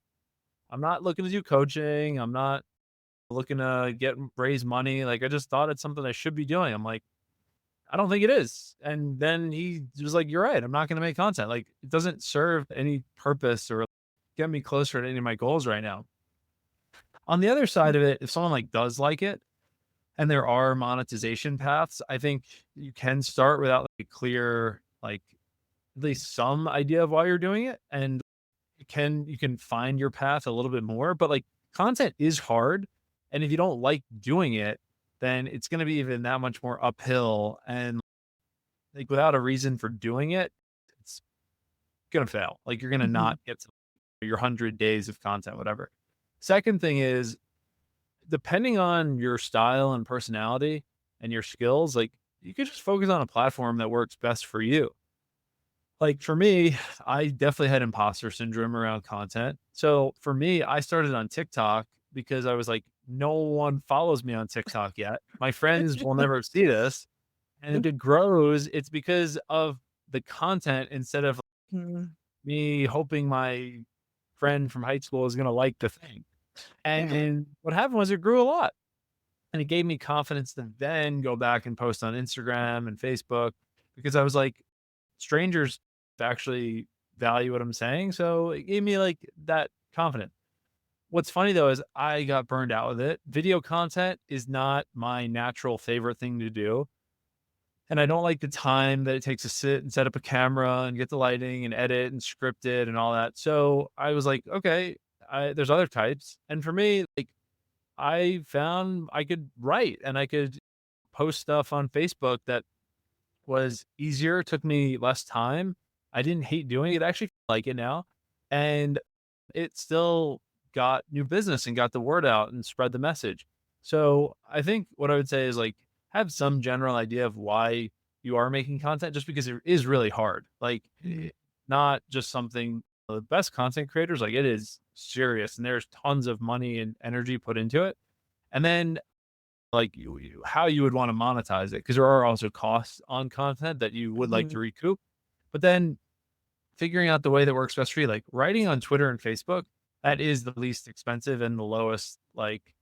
I'm not looking to do coaching. I'm not looking to raise money. Like I just thought it's something I should be doing. I'm like, I don't think it is. And then he was like, you're right. I'm not going to make content. Like it doesn't serve any purpose or get me closer to any of my goals right now. On the other side of it, if someone like does like it and there are monetization paths, I think you can start without like a clear, like at least some idea of why you're doing it. And you can find your path a little bit more, but like content is hard. And if you don't like doing it, then it's going to be even that much more uphill. And like without a reason for doing it, it's going to fail. Like you're going to Mhm. not get to your 100 days of content, whatever. Second thing is, depending on your style and personality and your skills, like you could just focus on a platform that works best for you. Like for me, I definitely had imposter syndrome around content. So for me, I started on TikTok because I was like, no one follows me on TikTok yet. My friends will never see this. And if it grows, it's because of the content instead of Mhm. me hoping my friend from high school is going to like the thing. And what happened was it grew a lot and it gave me confidence to then go back and post on Instagram and Facebook because I was like, strangers actually value what I'm saying. So it gave me like that confidence. What's funny though is I got burned out with it. Video content is not my natural favorite thing to do. And I don't like the time that it takes to sit and set up a camera and get the lighting and edit and script it and all that. So I was like, okay, there's other types. And for me, like I found I could write and I could post stuff on Facebook that was easier, took me less time. I didn't hate doing it, I actually like it now, and it still got new business and got the word out and spread the message. So, I think what I would say is, like, have some general idea of why you are making content just because it is really hard. Like, Mhm. not just something the best content creators, like, it is serious and there's tons of money and energy put into it. And then like how you would want to monetize it because there are also costs on content that you would like Mhm. to recoup. But then figuring out the way that works best for you, like writing on Twitter and Facebook, that is the least expensive and the lowest, like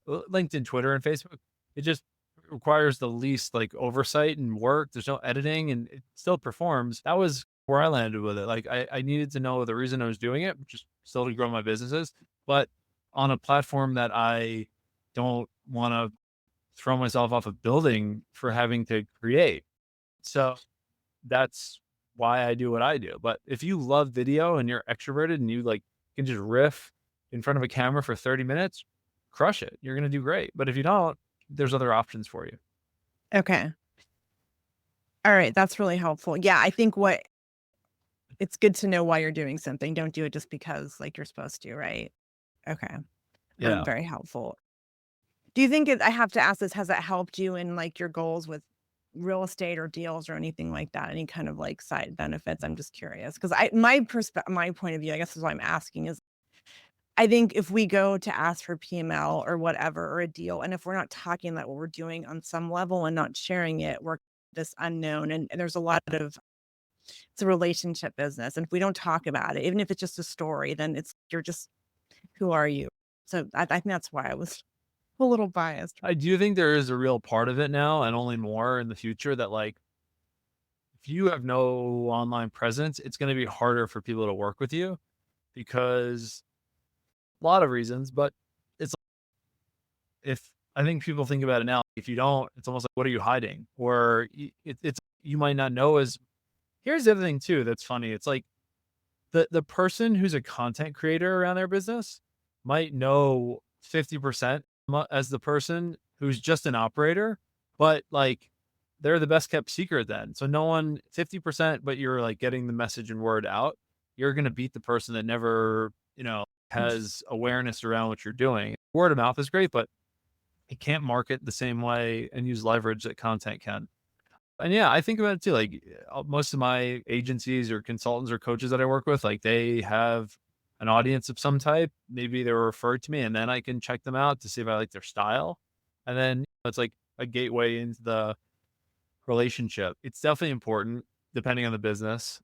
LinkedIn, Twitter, and Facebook. It just requires the least like oversight and work. There's no editing and it still performs. That was where I landed with it. Like I needed to know the reason I was doing it, which is still to grow my businesses, but on a platform that I don't want to throw myself off a building for having to create. So that's why I do what I do. But if you love video and you're extroverted and you like can just riff in front of a camera for 30 minutes, crush it. You're going to do great. But if you don't, there's other options for you. Okay. All right. That's really helpful. Yeah. I think it's good to know why you're doing something. Don't do it just because like you're supposed to, right? Okay. Yeah. Very helpful. Do you think I have to ask this, has that helped you in like your goals with real estate or deals or anything like that? Any kind of like side benefits? I'm just curious because my point of view, I guess is why I'm asking is I think if we go to ask for PML or whatever or a deal, and if we're not talking about what we're doing on some level and not sharing it, we're this unknown. And there's a lot of it's a relationship business. And if we don't talk about it, even if it's just a story, then you're just who are you? So I think that's why I was. A little biased. I do think there is a real part of it now and only more in the future that like if you have no online presence, it's going to be harder for people to work with you because a lot of reasons, but it's if I think people think about it now, if you don't, it's almost like what are you hiding? Or it's you might not know as here's the other thing too that's funny. It's like the person who's a content creator around their business might know 50% as the person who's just an operator, but like they're the best kept secret then. So no one 50%, but you're like getting the message and word out. You're gonna beat the person that never, has awareness around what you're doing. Word of mouth is great, but it can't market the same way and use leverage that content can. And yeah, I think about it too. Like most of my agencies or consultants or coaches that I work with, like they have an audience of some type. Maybe they were referred to me, and then I can check them out to see if I like their style. And then it's like a gateway into the relationship. It's definitely important depending on the business.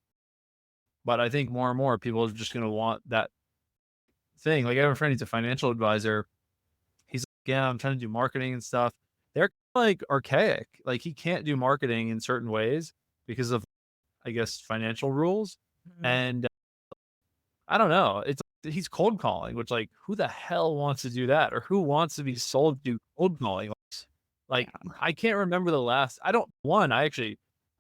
But I think more and more people are just going to want that thing. Like I have a friend, he's a financial advisor. He's like, yeah, I'm trying to do marketing and stuff. They're like archaic. Like he can't do marketing in certain ways because of, I guess, financial rules. Mhm. And I don't know. It's he's cold calling, which like who the hell wants to do that, or who wants to be sold to cold calling? Like Yeah. I can't remember the last. I don't. One, I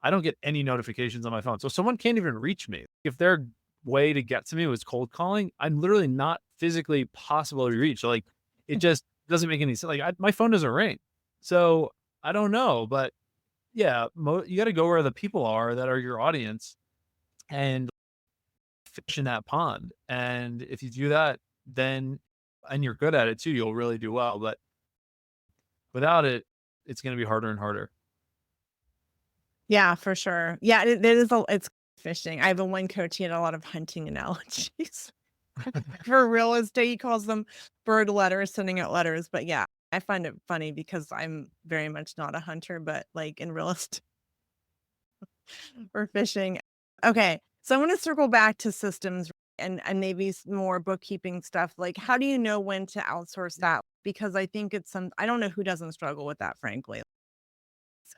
don't get any notifications on my phone, so someone can't even reach me. If their way to get to me was cold calling, I'm literally not physically possible to reach. So, like it just doesn't make any sense. Like my phone doesn't ring, so I don't know. But yeah, you got to go where the people are that are your audience and fish in that pond. And if you do that, then and you're good at it too, you'll really do well. But without it, it's going to be harder and harder. Yeah, for sure. Yeah, it's fishing. I have a one coach, he had a lot of hunting analogies for real estate. He calls them bird letters, sending out letters. But yeah, I find it funny because I'm very much not a hunter, but like in real estate or fishing. Okay. So I want to circle back to systems and maybe more bookkeeping stuff. Like, how do you know when to outsource that? Because I think I don't know who doesn't struggle with that, frankly,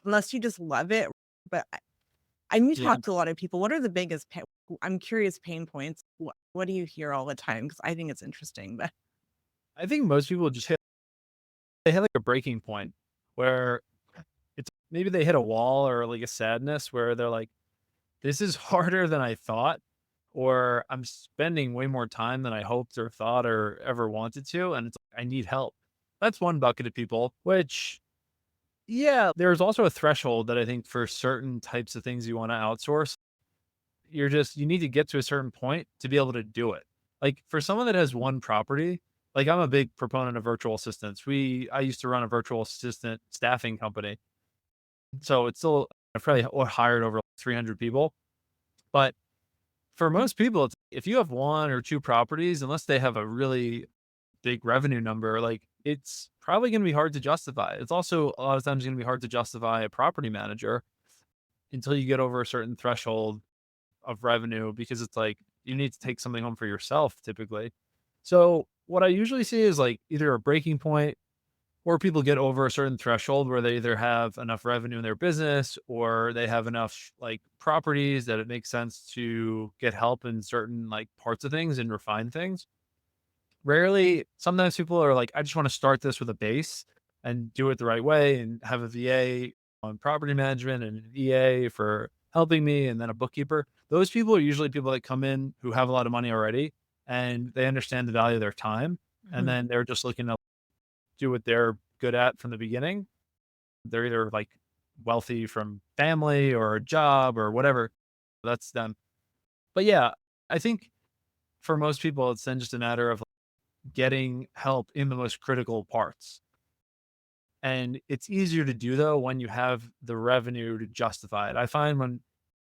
unless you just love it. But and you Yeah. talk to a lot of people. What are the biggest I'm curious pain points? What do you hear all the time? Because I think it's interesting. But I think most people just they hit like a breaking point where it's maybe they hit a wall or like a sadness where they're like, this is harder than I thought, or I'm spending way more time than I hoped or thought or ever wanted to. And it's like, I need help. That's one bucket of people, which, yeah, there's also a threshold that I think for certain types of things you want to outsource, you need to get to a certain point to be able to do it. Like for someone that has one property, like I'm a big proponent of virtual assistants. I used to run a virtual assistant staffing company. So it's still, I've probably hired over 300 people. But for most people, it's, if you have one or two properties, unless they have a really big revenue number, like it's probably going to be hard to justify. It's also a lot of times going to be hard to justify a property manager until you get over a certain threshold of revenue because it's like you need to take something home for yourself typically. So what I usually see is like either a breaking point or people get over a certain threshold where they either have enough revenue in their business or they have enough like properties that it makes sense to get help in certain like parts of things and refine things. Rarely, sometimes people are like, I just want to start this with a base and do it the right way and have a VA on property management and an EA for helping me and then a bookkeeper. Those people are usually people that come in who have a lot of money already and they understand the value of their time. And Mhm. then they're just looking to do what they're good at from the beginning. They're either like wealthy from family or a job or whatever. That's them. But yeah, I think for most people, it's then just a matter of getting help in the most critical parts. And it's easier to do though when you have the revenue to justify it. I find when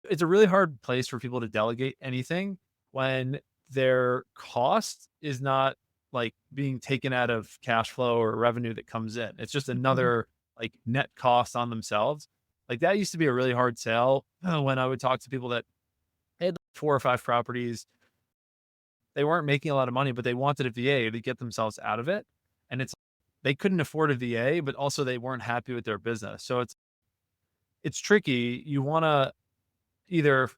it's a really hard place for people to delegate anything when their cost is not like being taken out of cash flow or revenue that comes in. It's just Mhm. another like net cost on themselves. Like that used to be a really hard sell when I would talk to people that had like, four or five properties. They weren't making a lot of money, but they wanted a VA to get themselves out of it. And it's they couldn't afford a VA, but also they weren't happy with their business. So it's tricky. You want to either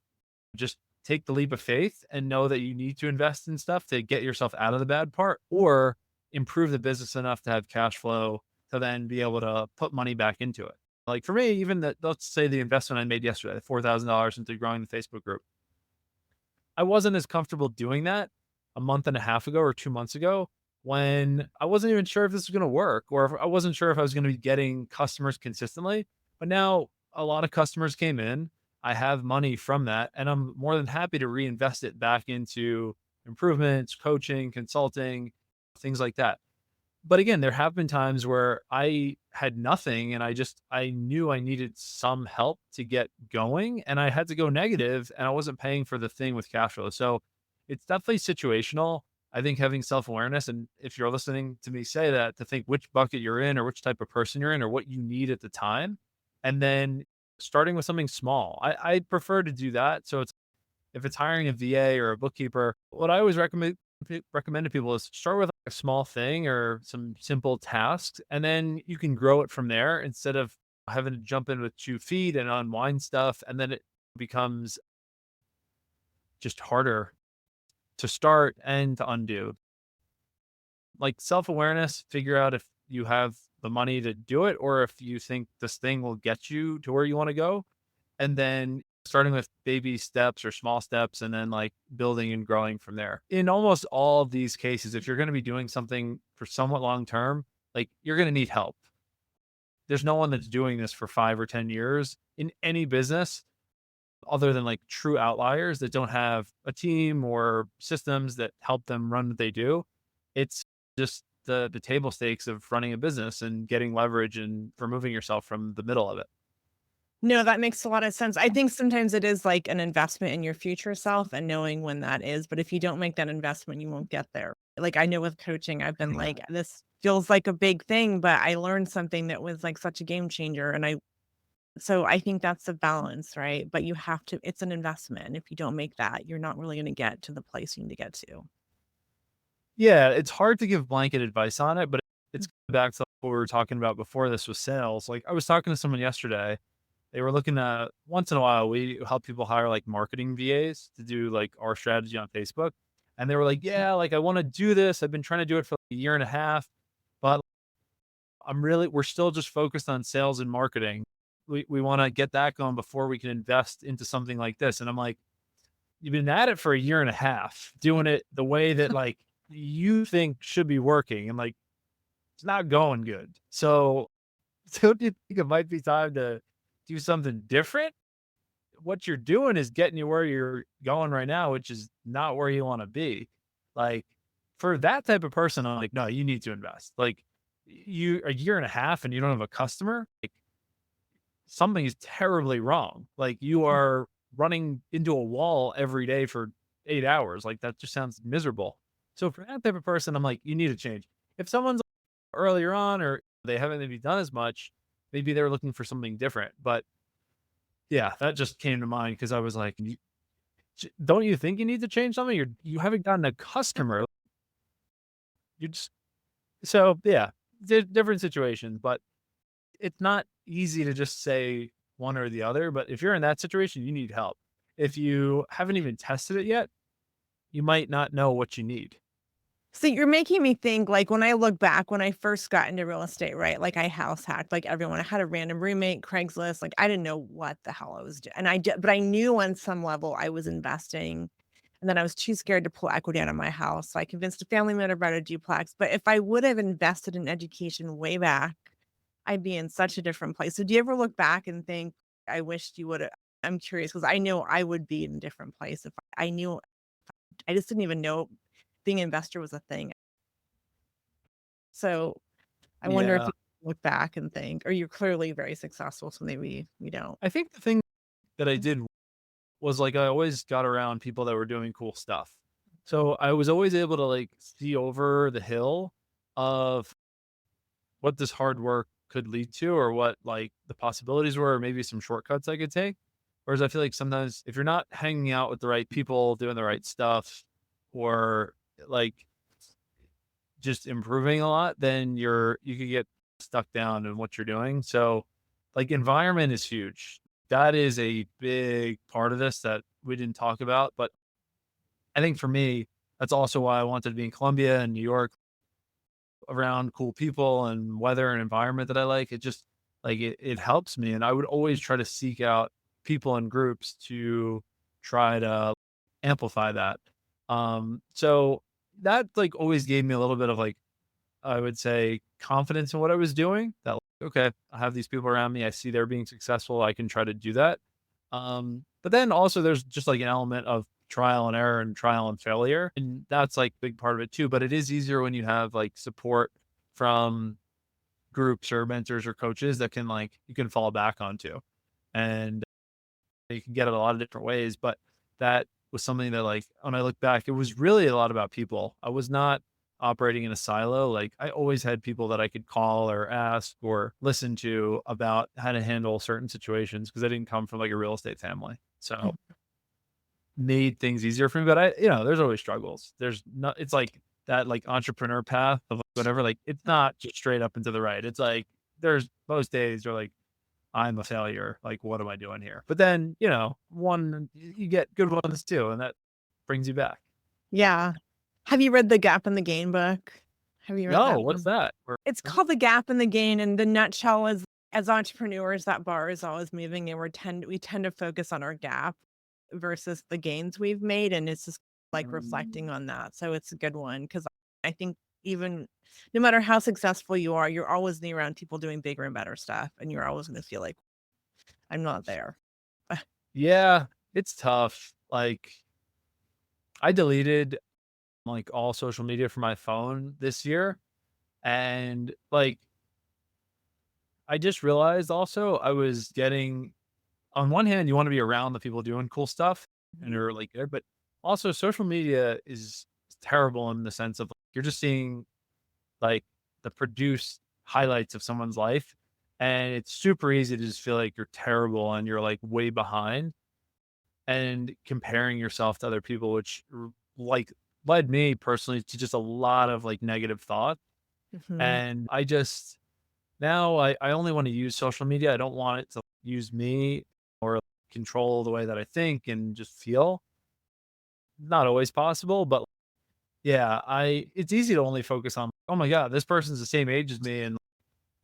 just take the leap of faith and know that you need to invest in stuff to get yourself out of the bad part, or improve the business enough to have cash flow to then be able to put money back into it. Like for me, even the let's say the investment I made yesterday, the $4,000 into growing the Facebook group, I wasn't as comfortable doing that a month and a half ago or 2 months ago when I wasn't even sure if this was going to work, or if I wasn't sure if I was going to be getting customers consistently. But now a lot of customers came in. I have money from that, and I'm more than happy to reinvest it back into improvements, coaching, consulting, things like that. But again, there have been times where I had nothing and I knew I needed some help to get going, and I had to go negative and I wasn't paying for the thing with cash flow. So it's definitely situational. I think having self-awareness, and if you're listening to me say that, to think which bucket you're in or which type of person you're in or what you need at the time. And then starting with something small. I prefer to do that. So it's if it's hiring a VA or a bookkeeper, what I always recommend to people is start with a small thing or some simple tasks, and then you can grow it from there instead of having to jump in with 2 feet and unwind stuff, and then it becomes just harder to start and to undo. Like self awareness, figure out if you have the money to do it or if you think this thing will get you to where you want to go, and then starting with baby steps or small steps and then like building and growing from there. In almost all of these cases, if you're going to be doing something for somewhat long term, like you're going to need help. There's no one that's doing this for 5 or 10 years in any business other than like true outliers that don't have a team or systems that help them run what they do. It's just the table stakes of running a business and getting leverage and removing yourself from the middle of it. No, that makes a lot of sense. I think sometimes it is like an investment in your future self and knowing when that is, but if you don't make that investment, you won't get there. Like I know with coaching, I've been like, this feels like a big thing, but I learned something that was like such a game changer. So I think that's the balance, right? But you have to, it's an investment. And if you don't make that, you're not really going to get to the place you need to get to. Yeah, it's hard to give blanket advice on it, but it's back to what we were talking about before this was sales. Like I was talking to someone yesterday. They were looking at once in a while, we help people hire like marketing VAs to do like our strategy on Facebook. And they were like, yeah, like I want to do this. I've been trying to do it for like a year and a half, but we're still just focused on sales and marketing. We want to get that going before we can invest into something like this. And I'm like, you've been at it for a year and a half, doing it the way that like you think should be working. And like, it's not going good. So, don't you think it might be time to do something different? What you're doing is getting you where you're going right now, which is not where you want to be. Like for that type of person, I'm like, no, you need to invest. Like you a year and a half and you don't have a customer, like something is terribly wrong. Like you are running into a wall every day for 8 hours. Like that just sounds miserable. So for that type of person, I'm like, you need to change. If someone's earlier on or they haven't maybe done as much, maybe they're looking for something different. But yeah, that just came to mind because I was like, don't you think you need to change something? You haven't gotten a customer. You just so yeah, different situations, but it's not easy to just say one or the other. But if you're in that situation, you need help. If you haven't even tested it yet, you might not know what you need. So you're making me think like when I look back when I first got into real estate, right? Like I house hacked like everyone. I had a random roommate, Craigslist. Like I didn't know what the hell I was doing. And but I knew on some level I was investing. And then I was too scared to pull equity out of my house. So I convinced a family member about a duplex. But if I would have invested in education way back, I'd be in such a different place. So do you ever look back and think, I wished you would have? I'm curious because I know I would be in a different place if I knew. I just didn't even know being an investor was a thing. So I wonder if Yeah. you look back and think, or you're clearly very successful, so maybe we don't. I think the thing that I did was like I always got around people that were doing cool stuff. So I was always able to like see over the hill of what this hard work could lead to or what like the possibilities were, or maybe some shortcuts I could take. Whereas I feel like sometimes if you're not hanging out with the right people, doing the right stuff, or like just improving a lot, then you could get stuck down in what you're doing. So like environment is huge. That is a big part of this that we didn't talk about. But I think for me, that's also why I wanted to be in Colombia and New York around cool people and weather and environment that I like. It just like it helps me. And I would always try to seek out people and groups to try to amplify that. So that like always gave me a little bit of like, I would say, confidence in what I was doing. That like, okay, I have these people around me. I see they're being successful. I can try to do that. But then also there's just like an element of trial and error and trial and failure. And that's like big part of it too. But it is easier when you have like support from groups or mentors or coaches that can like you can fall back onto. And you can get it a lot of different ways. But that was something that like when I look back, it was really a lot about people. I was not operating in a silo. Like I always had people that I could call or ask or listen to about how to handle certain situations because I didn't come from like a real estate family. So made things easier for me. But there's always struggles. There's not, it's like that like entrepreneur path of whatever, like it's not just straight up and to the right. It's like there's most days you're like, I'm a failure. Like, what am I doing here? But then, you get good ones too, and that brings you back. Yeah. Have you read The Gap and the Gain book? Have you read No, that what's one? that? It's called The Gap and the Gain, and the nutshell is as entrepreneurs, that bar is always moving, and we tend to focus on our gap versus the gains we've made, and it's just like reflecting on that. So it's a good one because I think even no matter how successful you are, you're always around people doing bigger and better stuff, and you're always going to feel like I'm not there. Yeah, it's tough. Like, I deleted like all social media from my phone this year, and like, I just realized also I was getting. On one hand, you want to be around the people doing cool stuff and are like good, but also social media is terrible in the sense of you're just seeing like the produced highlights of someone's life. And it's super easy to just feel like you're terrible and you're like way behind and comparing yourself to other people, which like led me personally to just a lot of like negative thought. Mhm. And I just now I only want to use social media. I don't want it to use me or control the way that I think and just feel. Not always possible, but yeah, it's easy to only focus on, oh my God, this person's the same age as me and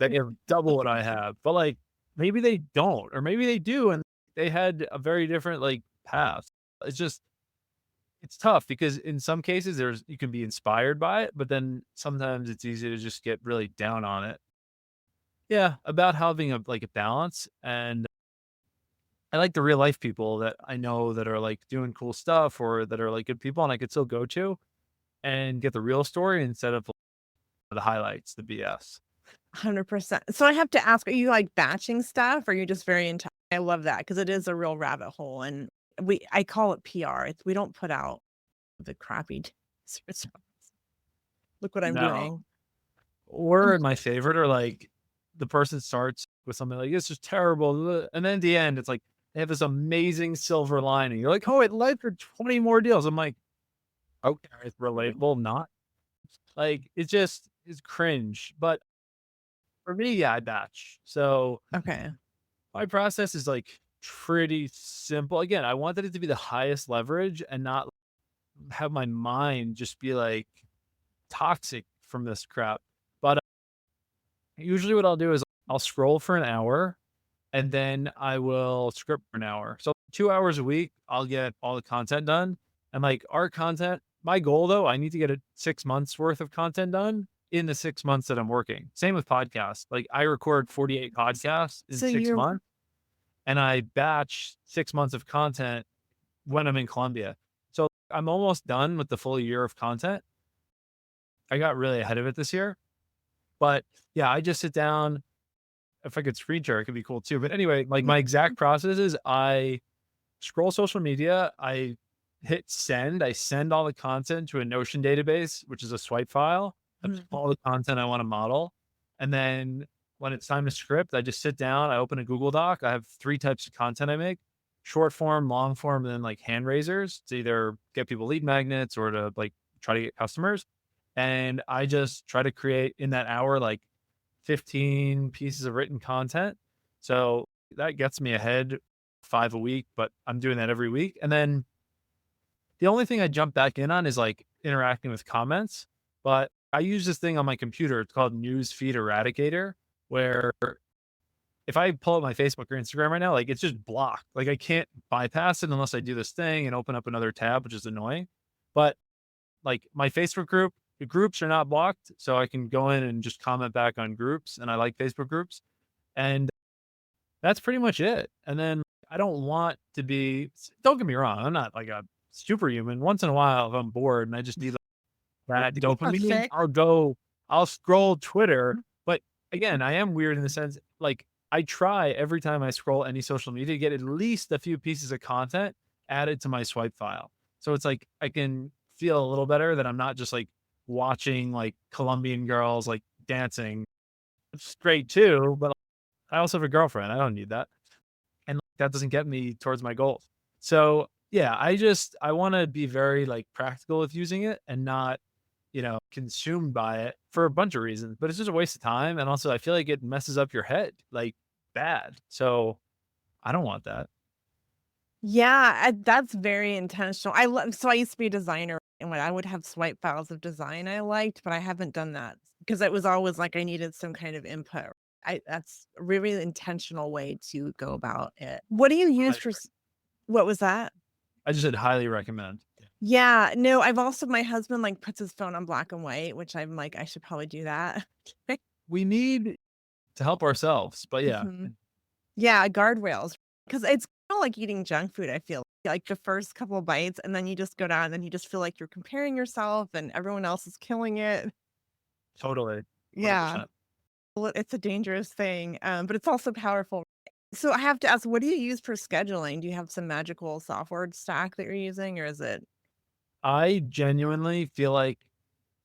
they have double what I have. But like maybe they don't, or maybe they do, and they had a very different like path. It's just it's tough because in some cases you can be inspired by it, but then sometimes it's easy to just get really down on it. Yeah, about having a balance. And I like the real life people that I know that are like doing cool stuff or that are like good people and I could still go to and get the real story instead of the highlights, the BS. 100%. So I have to ask, are you like batching stuff or are you just very into I love that because it is a real rabbit hole and I call it PR. We don't put out the crappy results. Look what I'm No. doing. Or my favorite are like the person starts with something like this is terrible. And then at the end, it's like they have this amazing silver lining. You're like, oh, it led for 20 more deals. I'm like, okay, it's relatable, not like it's cringe. But for me, yeah, I batch. So Okay. my process is like pretty simple. Again, I wanted it to be the highest leverage and not have my mind just be like toxic from this crap. But usually what I'll do is I'll scroll for an hour and then I will script for an hour. So 2 hours a week, I'll get all the content done. And like our content, my goal though, I need to get 6 months worth of content done in the 6 months that I'm working. Same with podcasts. Like I record 48 podcasts in So six you're months and I batch 6 months of content when I'm in Colombia. So I'm almost done with the full year of content. I got really ahead of it this year. But yeah, I just sit down. If I could screen share, it could be cool too. But anyway, like my exact process is I scroll social media, I hit send, I send all the content to a Notion database, which is a swipe file. That's Mhm. all the content I want to model. And then when it's time to script, I just sit down, I open a Google Doc. I have 3 types of content I make: short form, long form, and then like hand raisers to either get people lead magnets or to like try to get customers. And I just try to create in that hour like 15 pieces of written content. So that gets me ahead 5 a week, but I'm doing that every week. And then the only thing I jump back in on is like interacting with comments. But I use this thing on my computer. It's called Newsfeed Eradicator, where if I pull up my Facebook or Instagram right now, like it's just blocked. Like I can't bypass it unless I do this thing and open up another tab, which is annoying. But like my Facebook group, the groups are not blocked. So I can go in and just comment back on groups. And I like Facebook groups. And that's pretty much it. And then I don't want to be, don't get me wrong, I'm not like a superhuman. Once in a while, if I'm bored and I just need that dopamine, Sick. I'll scroll Twitter. But again, I am weird in the sense, like, I try every time I scroll any social media to get at least a few pieces of content added to my swipe file. So it's like I can feel a little better that I'm not just like watching like Colombian girls like dancing. It's great too, but I also have a girlfriend. I don't need that. And like, that doesn't get me towards my goals. So yeah, I want to be very like practical with using it and not, consumed by it for a bunch of reasons, but it's just a waste of time. And also I feel like it messes up your head like bad. So I don't want that. Yeah, that's very intentional. I love so I used to be a designer, and when I would have swipe files of design I liked, but I haven't done that because it was always like I needed some kind of input. That's a really intentional way to go about it. What do you use Highly for rec- what was that? I just said highly recommend. Yeah, no, I've also my husband like puts his phone on black and white, which I'm like, I should probably do that. We need to help ourselves, but yeah, Mhm. Yeah, guardrails. Because it's kinda like eating junk food, I feel. Like, the first couple of bites, and then you just go down, and then you just feel like you're comparing yourself, and everyone else is killing it. totally. Yeah. 100%. Well, it's a dangerous thing, but it's also powerful. So I have to ask, what do you use for scheduling? Do you have some magical software stack that you're using, or is it I genuinely feel like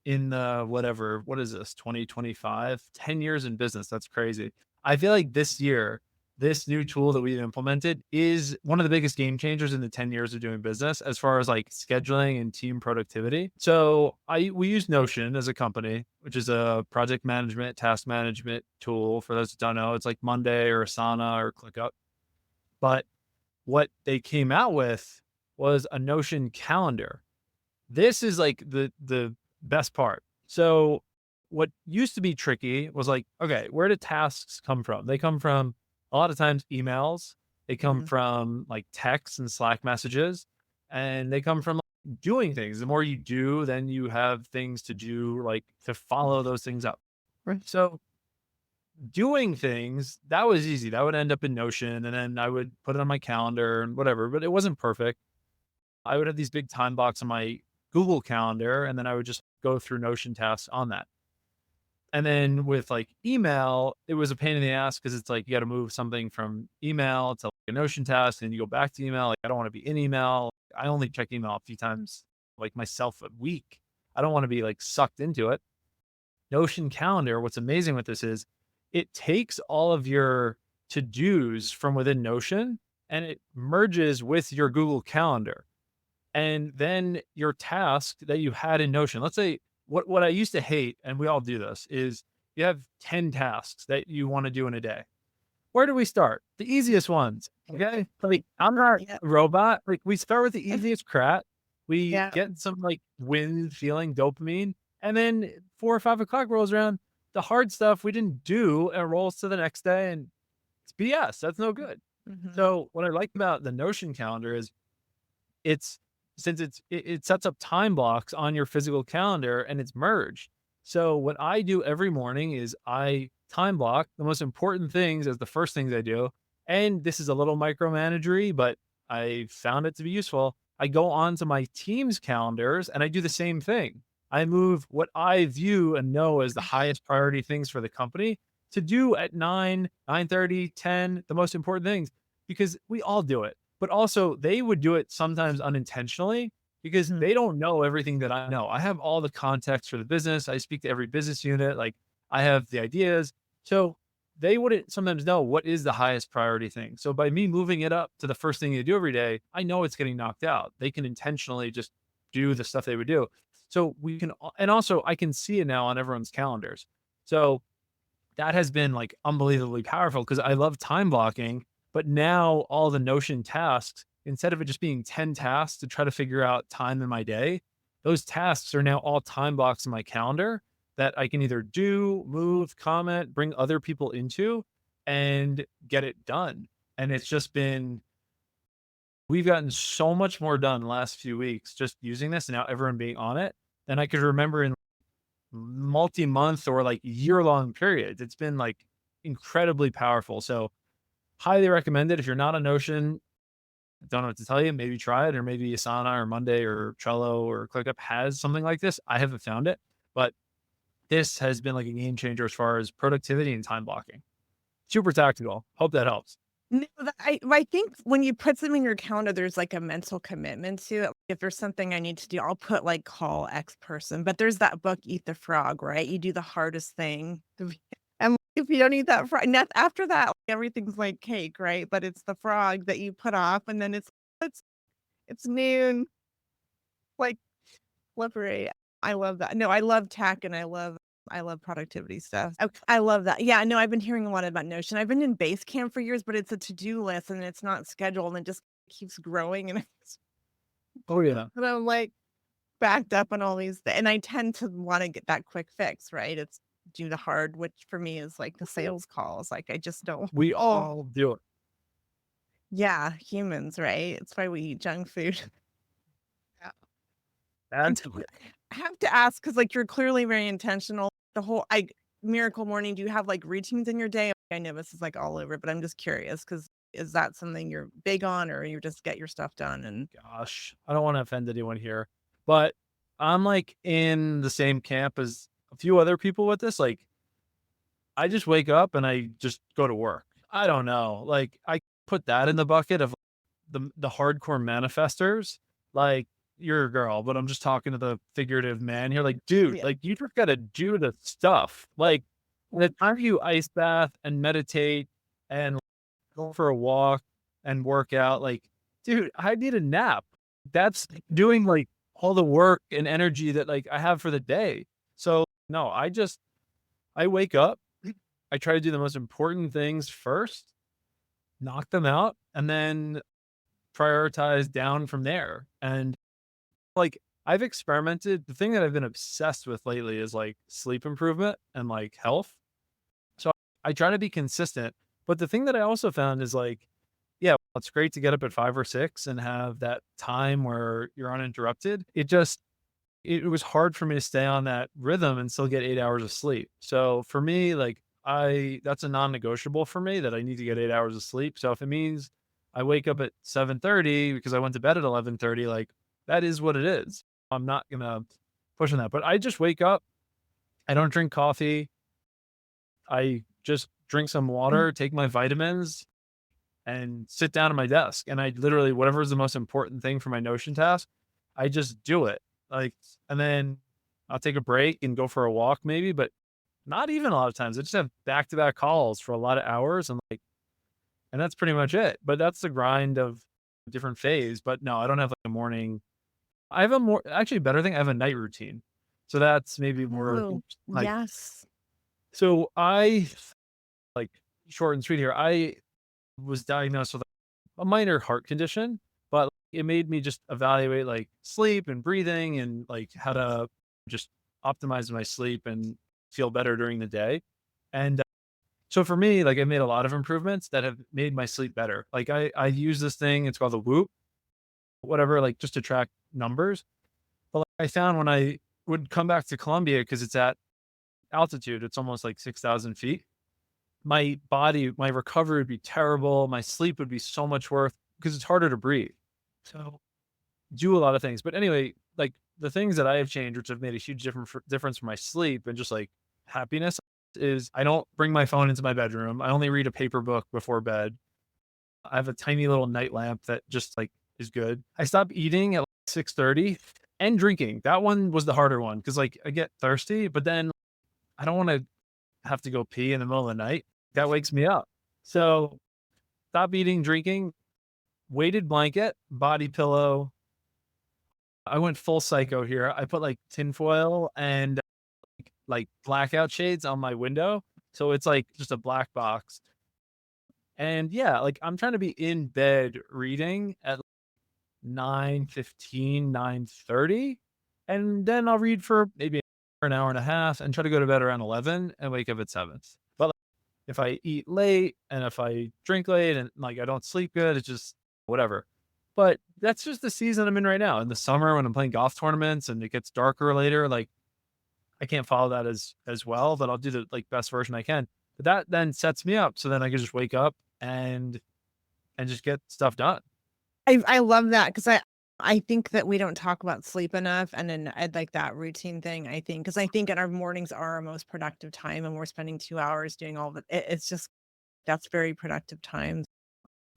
in the whatever, what is this, 2025, 10 years in business. That's crazy. I feel like this year, this new tool that we've implemented is one of the biggest game changers in the 10 years of doing business as far as like scheduling and team productivity. So we use Notion as a company, which is a project management, task management tool. For those that don't know, it's like Monday or Asana or ClickUp. But what they came out with was a Notion calendar. This is like the best part. So what used to be tricky was like, okay, where do tasks come from? They come from a lot of times emails. They come Mhm. from like texts and Slack messages, and they come from like, doing things. The more you do, then you have things to do, like to follow those things up. Right. So doing things, that was easy. That would end up in Notion, and then I would put it on my calendar and whatever, but it wasn't perfect. I would have these big time blocks on my Google Calendar, and then I would just go through Notion tasks on that. And then with like email, it was a pain in the ass because it's like you got to move something from email to like a Notion task, and you go back to email. Like I don't want to be in email. I only check email a few times, like myself a week. I don't want to be like sucked into it. Notion Calendar, what's amazing with this is it takes all of your to dos from within Notion and it merges with your Google Calendar. And then your task that you had in Notion, let's say what I used to hate, and we all do this, is you have 10 tasks that you want to do in a day. Where do we start? The easiest ones. Okay. Like I'm not Yep. a robot. Like we start with the easiest crap. We Yeah. get some like win feeling dopamine. And then 4 or 5 o'clock rolls around. The hard stuff we didn't do and rolls to the next day. And it's BS. That's no good. Mhm. So what I like about the Notion calendar is it's since it sets up time blocks on your physical calendar and it's merged. So what I do every morning is I time block the most important things as the first things I do. And this is a little micromanagery, but I found it to be useful. I go on to my team's calendars and I do the same thing. I move what I view and know as the highest priority things for the company to do at 9, 9:30, 10, the most important things, because we all do it. But also they would do it sometimes unintentionally because Mhm. they don't know everything that I know. I have all the context for the business. I speak to every business unit. Like I have the ideas. So they wouldn't sometimes know what is the highest priority thing. So by me moving it up to the first thing they do every day, I know it's getting knocked out. They can intentionally just do the stuff they would do. So we can, and also I can see it now on everyone's calendars. So that has been like unbelievably powerful because I love time blocking. But now all the Notion tasks, instead of it just being 10 tasks to try to figure out time in my day, those tasks are now all time blocks in my calendar that I can either do, move, comment, bring other people into, and get it done. And it's just been, we've gotten so much more done the last few weeks just using this and now everyone being on it than I could remember in multi-month or like year-long periods. It's been like incredibly powerful. So highly recommend it. If you're not a Notion, don't know what to tell you. Maybe try it, or maybe Asana or Monday or Trello or ClickUp has something like this. I haven't found it, but this has been like a game changer as far as productivity and time blocking. Super tactical. Hope that helps. No, I think when you put something in your calendar, there's like a mental commitment to it. If there's something I need to do, I'll put like call X person. But there's that book, Eat the Frog, right? You do the hardest thing. And if you don't eat that frog, after that, like, everything's like cake, right? But it's the frog that you put off, and then it's it's noon, like slippery. I love that. No, I love tech and I love productivity stuff. I love that. Yeah, no, I've been hearing a lot about Notion. I've been in Basecamp for years, but it's a to-do list and it's not scheduled and it just keeps growing and Oh yeah. and I'm like backed up on all these and I tend to want to get that quick fix, right? It's do the hard, which for me is like the sales calls. Like I just don't. We Oh, all do it. yeah, humans, right? It's why we eat junk food. Yeah. That's I have to ask because like you're clearly very intentional. The whole Miracle Morning, do you have like routines in your day? I know this is like all over, but I'm just curious because is that something you're big on or you just get your stuff done and gosh, I don't want to offend anyone here, but I'm like in the same camp as a few other people with this. Like, I just wake up and I just go to work. I don't know. Like, I put that in the bucket of the hardcore manifestors. Like, you're a girl, but I'm just talking to the figurative man here. Like, dude, yeah. like you just gotta do the stuff. Like, the time you ice bath and meditate and go for a walk and work out, like, dude, I need a nap. That's doing like all the work and energy that like I have for the day. So no, I wake up, I try to do the most important things first, knock them out, and then prioritize down from there. And like I've experimented. The thing that I've been obsessed with lately is like sleep improvement and like health. So I try to be consistent. But the thing that I also found is like, yeah, it's great to get up at 5 or 6 and have that time where you're uninterrupted. It was hard for me to stay on that rhythm and still get 8 hours of sleep. So for me, like I that's a non-negotiable for me that I need to get 8 hours of sleep. So if it means I wake up at 7:30 because I went to bed at 11:30, like that is what it is. I'm not gonna push on that. But I just wake up, I don't drink coffee. I just drink some water, take my vitamins, and sit down at my desk. And I literally, whatever is the most important thing for my Notion task, I just do it. Like, and then I'll take a break and go for a walk maybe, but not even a lot of times. I just have back to back calls for a lot of hours and like, and that's pretty much it. But that's the grind of a different phase. But no, I don't have like a morning. I have a more actually better thing. I have a night routine. So that's maybe more oh, like, yes. so I like short and sweet here. I was diagnosed with a minor heart condition, but it made me just evaluate like sleep and breathing and like how to just optimize my sleep and feel better during the day. And so for me, like I made a lot of improvements that have made my sleep better. Like I use this thing, it's called the Whoop, whatever, like just to track numbers. But like, I found when I would come back to Colombia because it's at altitude, it's almost like 6,000 feet. My body, my recovery would be terrible. My sleep would be so much worse because it's harder to breathe. So do a lot of things. But anyway, like the things that I have changed, which have made a huge difference for my sleep and just like happiness, is I don't bring my phone into my bedroom. I only read a paper book before bed. I have a tiny little night lamp that just like is good. I stop eating at like 6:30 and drinking. That one was the harder one because like I get thirsty, but then I don't want to have to go pee in the middle of the night. That wakes me up. So stop eating, drinking, weighted blanket, body pillow, I went full psycho here. I put like tinfoil and like blackout shades on my window. So it's like just a black box. And yeah, like I'm trying to be in bed reading at 9:15, 9:30, and then I'll read for maybe an hour and a half and try to go to bed around 11 and wake up at 7. But like, if I eat late and if I drink late and like I don't sleep good, it's just whatever. But that's just the season I'm in right now. In the summer when I'm playing golf tournaments and it gets darker later, like I can't follow that as well, but I'll do the like best version I can. But that then sets me up so then I can just wake up and just get stuff done. I love that because I think that we don't talk about sleep enough, and then I'd like that routine thing. I think because I think in our mornings are our most productive time, and we're spending 2 hours doing all the. It's just that's very productive time.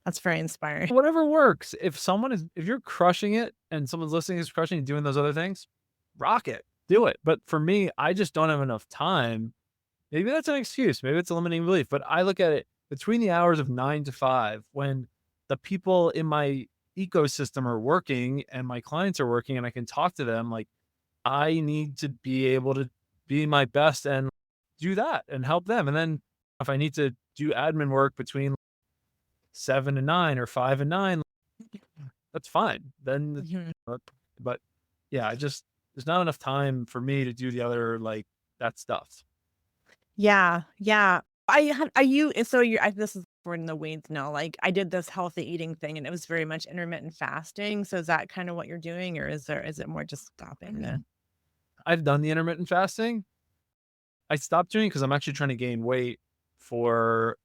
That's very inspiring. Whatever works. If you're crushing it and someone's listening is crushing and doing those other things, rock it. Do it. But for me, I just don't have enough time. Maybe that's an excuse. Maybe it's a limiting belief. But I look at it between the hours of 9 to 5 when the people in my ecosystem are working and my clients are working and I can talk to them. Like I need to be able to be my best and do that and help them. And then if I need to do admin work between 7 and 9 or 5 and 9, that's fine. Then, Mhm. but yeah, there's not enough time for me to do the other like that stuff. Yeah, yeah. I you so you're this is we're in the weeds now. Like I did this healthy eating thing, and it was very much intermittent fasting. So is that kind of what you're doing, or is it more just stopping the? I've done the intermittent fasting. I stopped doing because I'm actually trying to gain weight for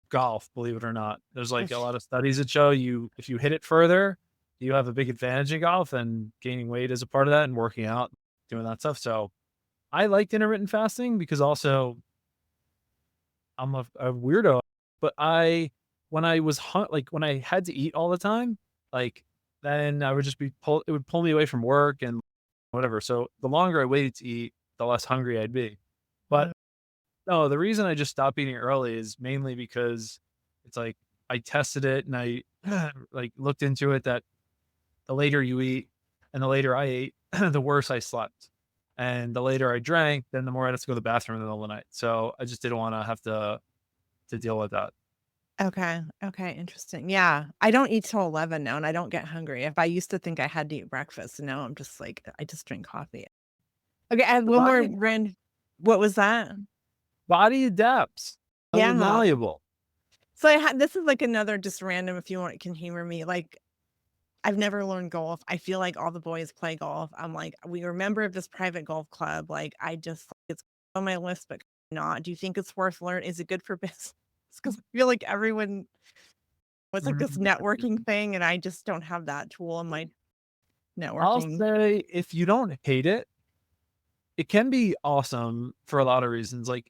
golf, believe it or not. There's like a lot of studies that show you if you hit it further, you have a big advantage in golf and gaining weight is a part of that and working out, doing that stuff. So I liked intermittent fasting because also I'm a weirdo, but when I was like when I had to eat all the time, like then I would just it would pull me away from work and whatever. So the longer I waited to eat, the less hungry I'd be. But no, the reason I just stopped eating early is mainly because it's like I tested it and I like looked into it that the later you eat and the later I ate, the worse I slept. And the later I drank, then the more I had to go to the bathroom in the middle of the night. So I just didn't want to have to deal with that. Okay. Okay. Interesting. Yeah. I don't eat till 11 now and I don't get hungry. If I used to think I had to eat breakfast, and now I'm just like, I just drink coffee. Okay. I have The one more body what was that? body adapts. Yeah. Malleable. So I had this is like another just random if you want can humor me. Like I've never learned golf. I feel like all the boys play golf. I'm like, we are a member of this private golf club. Like I just it's on my list, but not. Do you think it's worth learning? Is it good for business? Because I feel like everyone was like this networking thing, and I just don't have that tool in my I'll networking. say if you don't hate it, it can be awesome for a lot of reasons. Like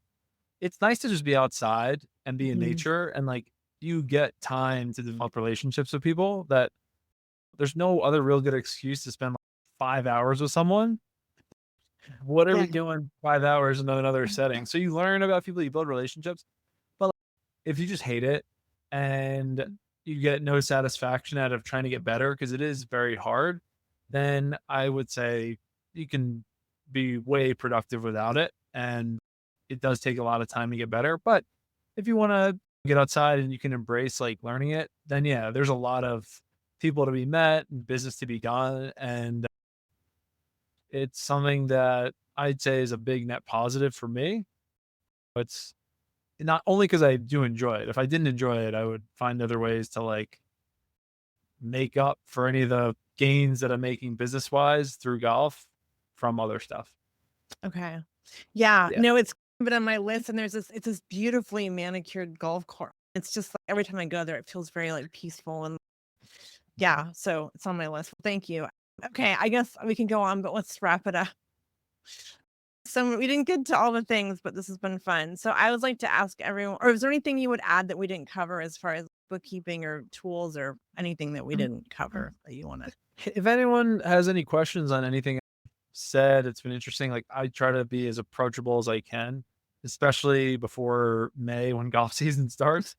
it's nice to just be outside and be in Mhm. nature and like you get time to develop relationships with people that there's no other real good excuse to spend like 5 hours with someone. What are Yeah. we doing 5 hours in another setting? So you learn about people, you build relationships. But like, if you just hate it and you get no satisfaction out of trying to get better, because it is very hard, then I would say you can be way productive without it. And it does take a lot of time to get better. But if you want to get outside and you can embrace like learning it, then yeah, there's a lot of people to be met and business to be done. And it's something that I'd say is a big net positive for me. It's not only because I do enjoy it. If I didn't enjoy it, I would find other ways to like make up for any of the gains that I'm making business wise through golf from other stuff. Okay. Yeah. Yeah. No, it's been on my list, and there's this. It's this beautifully manicured golf course. It's just like every time I go there, it feels very like peaceful and yeah. So it's on my list. Thank you. Okay, I guess we can go on, but let's wrap it up. So we didn't get to all the things, but this has been fun. So I would like to ask everyone, or is there anything you would add that we didn't cover as far as bookkeeping or tools or anything that we didn't cover that you want to? If anyone has any questions on anything I said, it's been interesting. Like I try to be as approachable as I can, especially before May when golf season starts.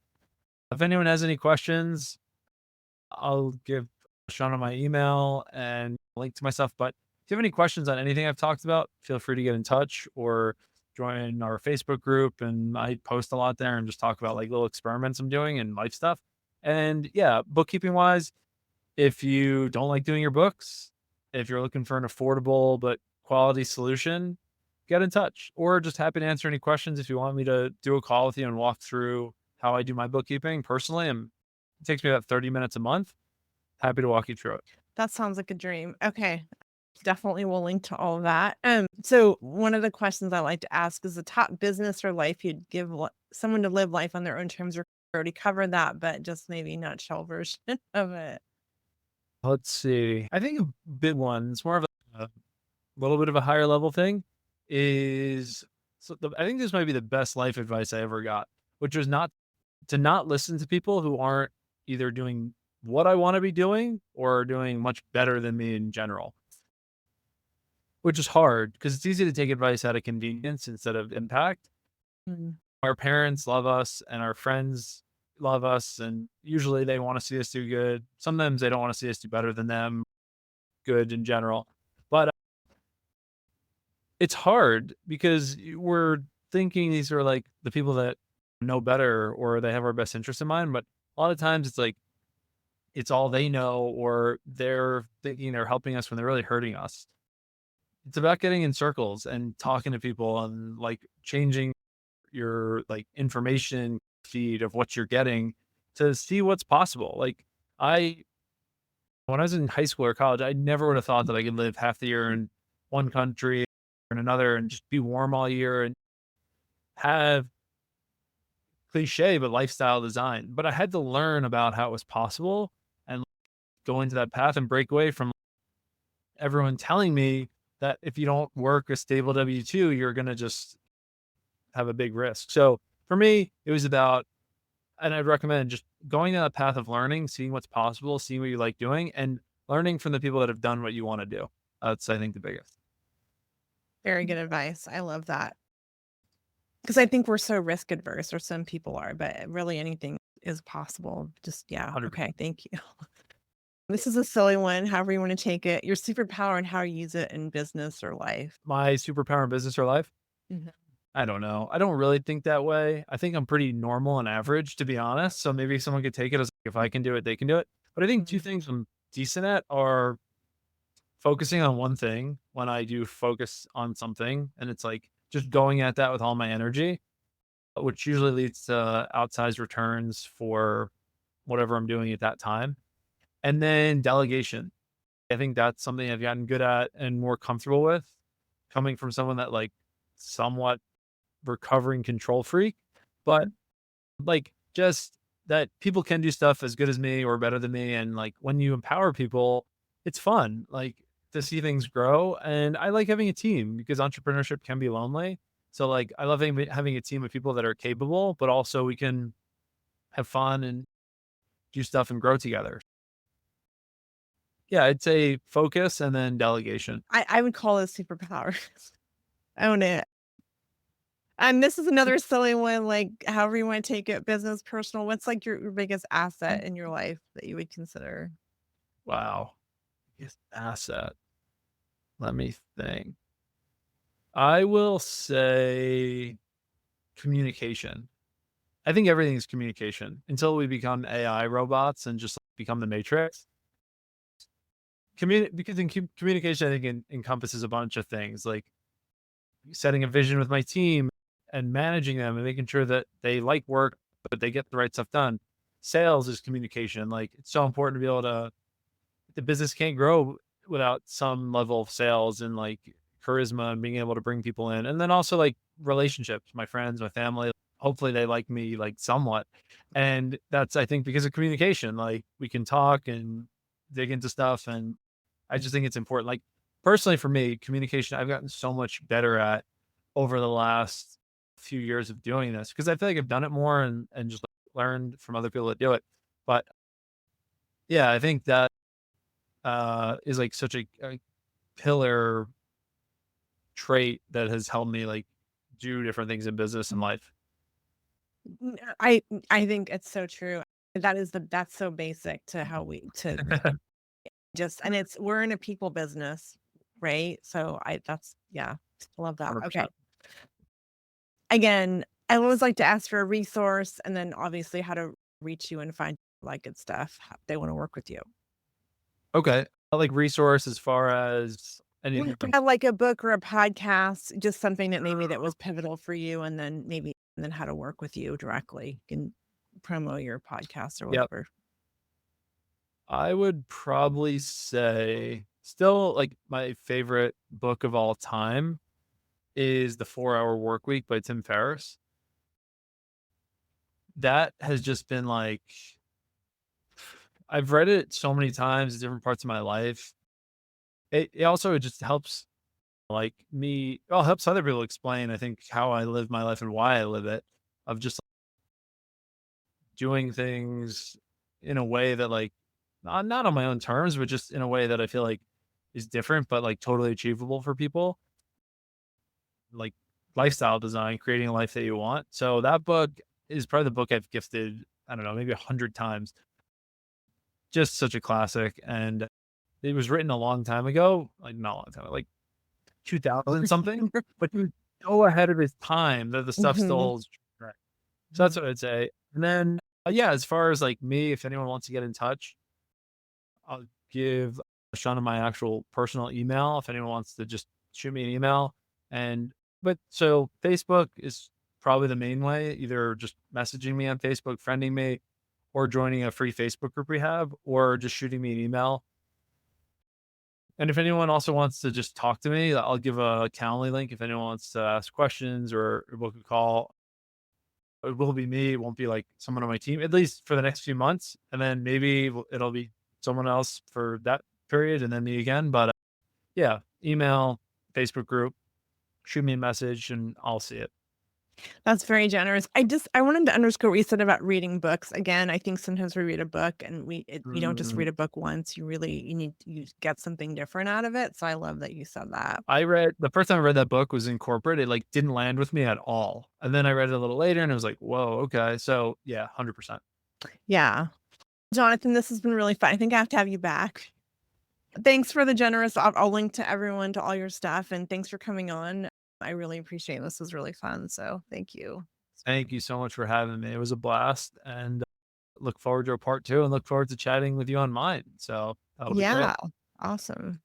If anyone has any questions, I'll give shown on my email and link to my stuff. But if you have any questions on anything I've talked about, feel free to get in touch or join our Facebook group. And I post a lot there and just talk about like little experiments I'm doing and life stuff. And yeah, bookkeeping wise, if you don't like doing your books, if you're looking for an affordable but quality solution, get in touch or just happy to answer any questions if you want me to do a call with you and walk through how I do my bookkeeping personally. And it takes me about 30 minutes a month. Happy to walk you through it. That sounds like a dream. Okay. Definitely will link to all of that. So one of the questions I like to ask is the top business or life you'd give someone to live life on their own terms. We already covered that, but just maybe nutshell version of it. Let's see. I think a big one, it's more of a little bit of a higher level thing, is I think this might be the best life advice I ever got, which was not listen to people who aren't either doing what I want to be doing or doing much better than me in general, which is hard because it's easy to take advice out of convenience instead of impact. Mm. Our parents love us and our friends love us, and usually they want to see us do good. Sometimes they don't want to see us do better than them, good in general. But it's hard because we're thinking these are like the people that know better or they have our best interest in mind. But a lot of times it's like it's all they know, or they're thinking they're helping us when they're really hurting us. It's about getting in circles and talking to people and like changing your like information feed of what you're getting to see what's possible. Like I when I was in high school or college, I never would have thought that I could live half the year in one country or in another and just be warm all year and have cliche but lifestyle design. But I had to learn about how it was possible and go into that path and break away from everyone telling me that if you don't work a stable W-2, you're gonna just have a big risk. So for me, it was about, and I'd recommend just going down the path of learning, seeing what's possible, seeing what you like doing, and learning from the people that have done what you want to do. That's, I think, the biggest. Very good advice. I love that. Because I think we're so risk adverse, or some people are, but really anything is possible. Just, yeah. 100%. Okay. Thank you. This is a silly one, however you want to take it. Your superpower and how you use it in business or life. My superpower in business or life? Mhm. I don't know. I don't really think that way. I think I'm pretty normal and average, to be honest. So maybe someone could take it as if I can do it, they can do it. But I think two Mhm. things I'm decent at are focusing on one thing when I do focus on something. And it's like just going at that with all my energy, which usually leads to outsized returns for whatever I'm doing at that time. And then delegation. I think that's something I've gotten good at and more comfortable with coming from someone that like somewhat recovering control freak, but like just that people can do stuff as good as me or better than me. And like when you empower people, it's fun, like to see things grow. And I like having a team because entrepreneurship can be lonely. So like I love having a team of people that are capable, but also we can have fun and do stuff and grow together. Yeah, I'd say focus and then delegation. I would call it superpowers. Own it. And this is another silly one, like however you want to take it, business, personal. What's like your biggest asset in your life that you would consider? Wow. Biggest asset. Let me think. I will say communication. I think everything is communication until we become AI robots and just become the matrix. Because in communication, I think encompasses a bunch of things like setting a vision with my team and managing them and making sure that they like work, but they get the right stuff done. Sales is communication. Like it's so important to be able to, the business can't grow without some level of sales and like charisma and being able to bring people in. And then also like relationships, my friends, my family, hopefully they like me like somewhat. And that's, I think, because of communication, like we can talk and dig into stuff. And I just think it's important. Like personally for me, communication, I've gotten so much better at over the last few years of doing this because I feel like I've done it more and just learned from other people that do it. But yeah, I think that is like such a pillar trait that has helped me like do different things in business and life. I think it's so true. That's so basic to how we to And we're in a people business, right? So I love that. 100%. Okay. Again, I always like to ask for a resource and then obviously how to reach you and find like good stuff. How they want to work with you. Okay. I like resource as far as anything. Like a book or a podcast, just something that maybe that was pivotal for you, and then how to work with you directly. You can promo your podcast or Yep. whatever. I would probably say still like my favorite book of all time is The 4 Hour Work Week by Tim Ferriss. That has just been like, I've read it so many times in different parts of my life. It also just helps like me, well, helps other people explain, I think, how I live my life and why I live it, of just doing things in a way that like, not on my own terms, but just in a way that I feel like is different, but like totally achievable for people. Like lifestyle design, creating a life that you want. So that book is probably the book I've gifted, I don't know, maybe 100 times. Just such a classic. And it was written a long time ago, like not a long time, like 2000 something, but he was so ahead of his time that the stuff still Mhm. holds true. Right. So that's what I'd say. And then, yeah, as far as like me, if anyone wants to get in touch, I'll give Shona my actual personal email if anyone wants to just shoot me an email. But so Facebook is probably the main way, either just messaging me on Facebook, friending me, or joining a free Facebook group we have, or just shooting me an email. And if anyone also wants to just talk to me, I'll give a Calendly link if anyone wants to ask questions or book a call. It will be me. It won't be like someone on my team, at least for the next few months. And then maybe it'll be someone else for that period and then me again. But yeah, email, Facebook group, shoot me a message and I'll see it. That's very generous. I wanted to underscore what you said about reading books. Again, I think sometimes we read a book and you don't just Mm. read a book once. You get something different out of it. So I love that you said that. The first time I read that book was in corporate. It like didn't land with me at all. And then I read it a little later and it was like, whoa, okay. So yeah, 100%. Yeah. Jonathan, this has been really fun. I think I have to have you back. Thanks for the generous. I'll link to everyone to all your stuff, and thanks for coming on. I really appreciate it. This was really fun. So thank you. Thank you so much for having me. It was a blast and look forward to a part two and look forward to chatting with you on mine. So that'll be great. Yeah. Awesome.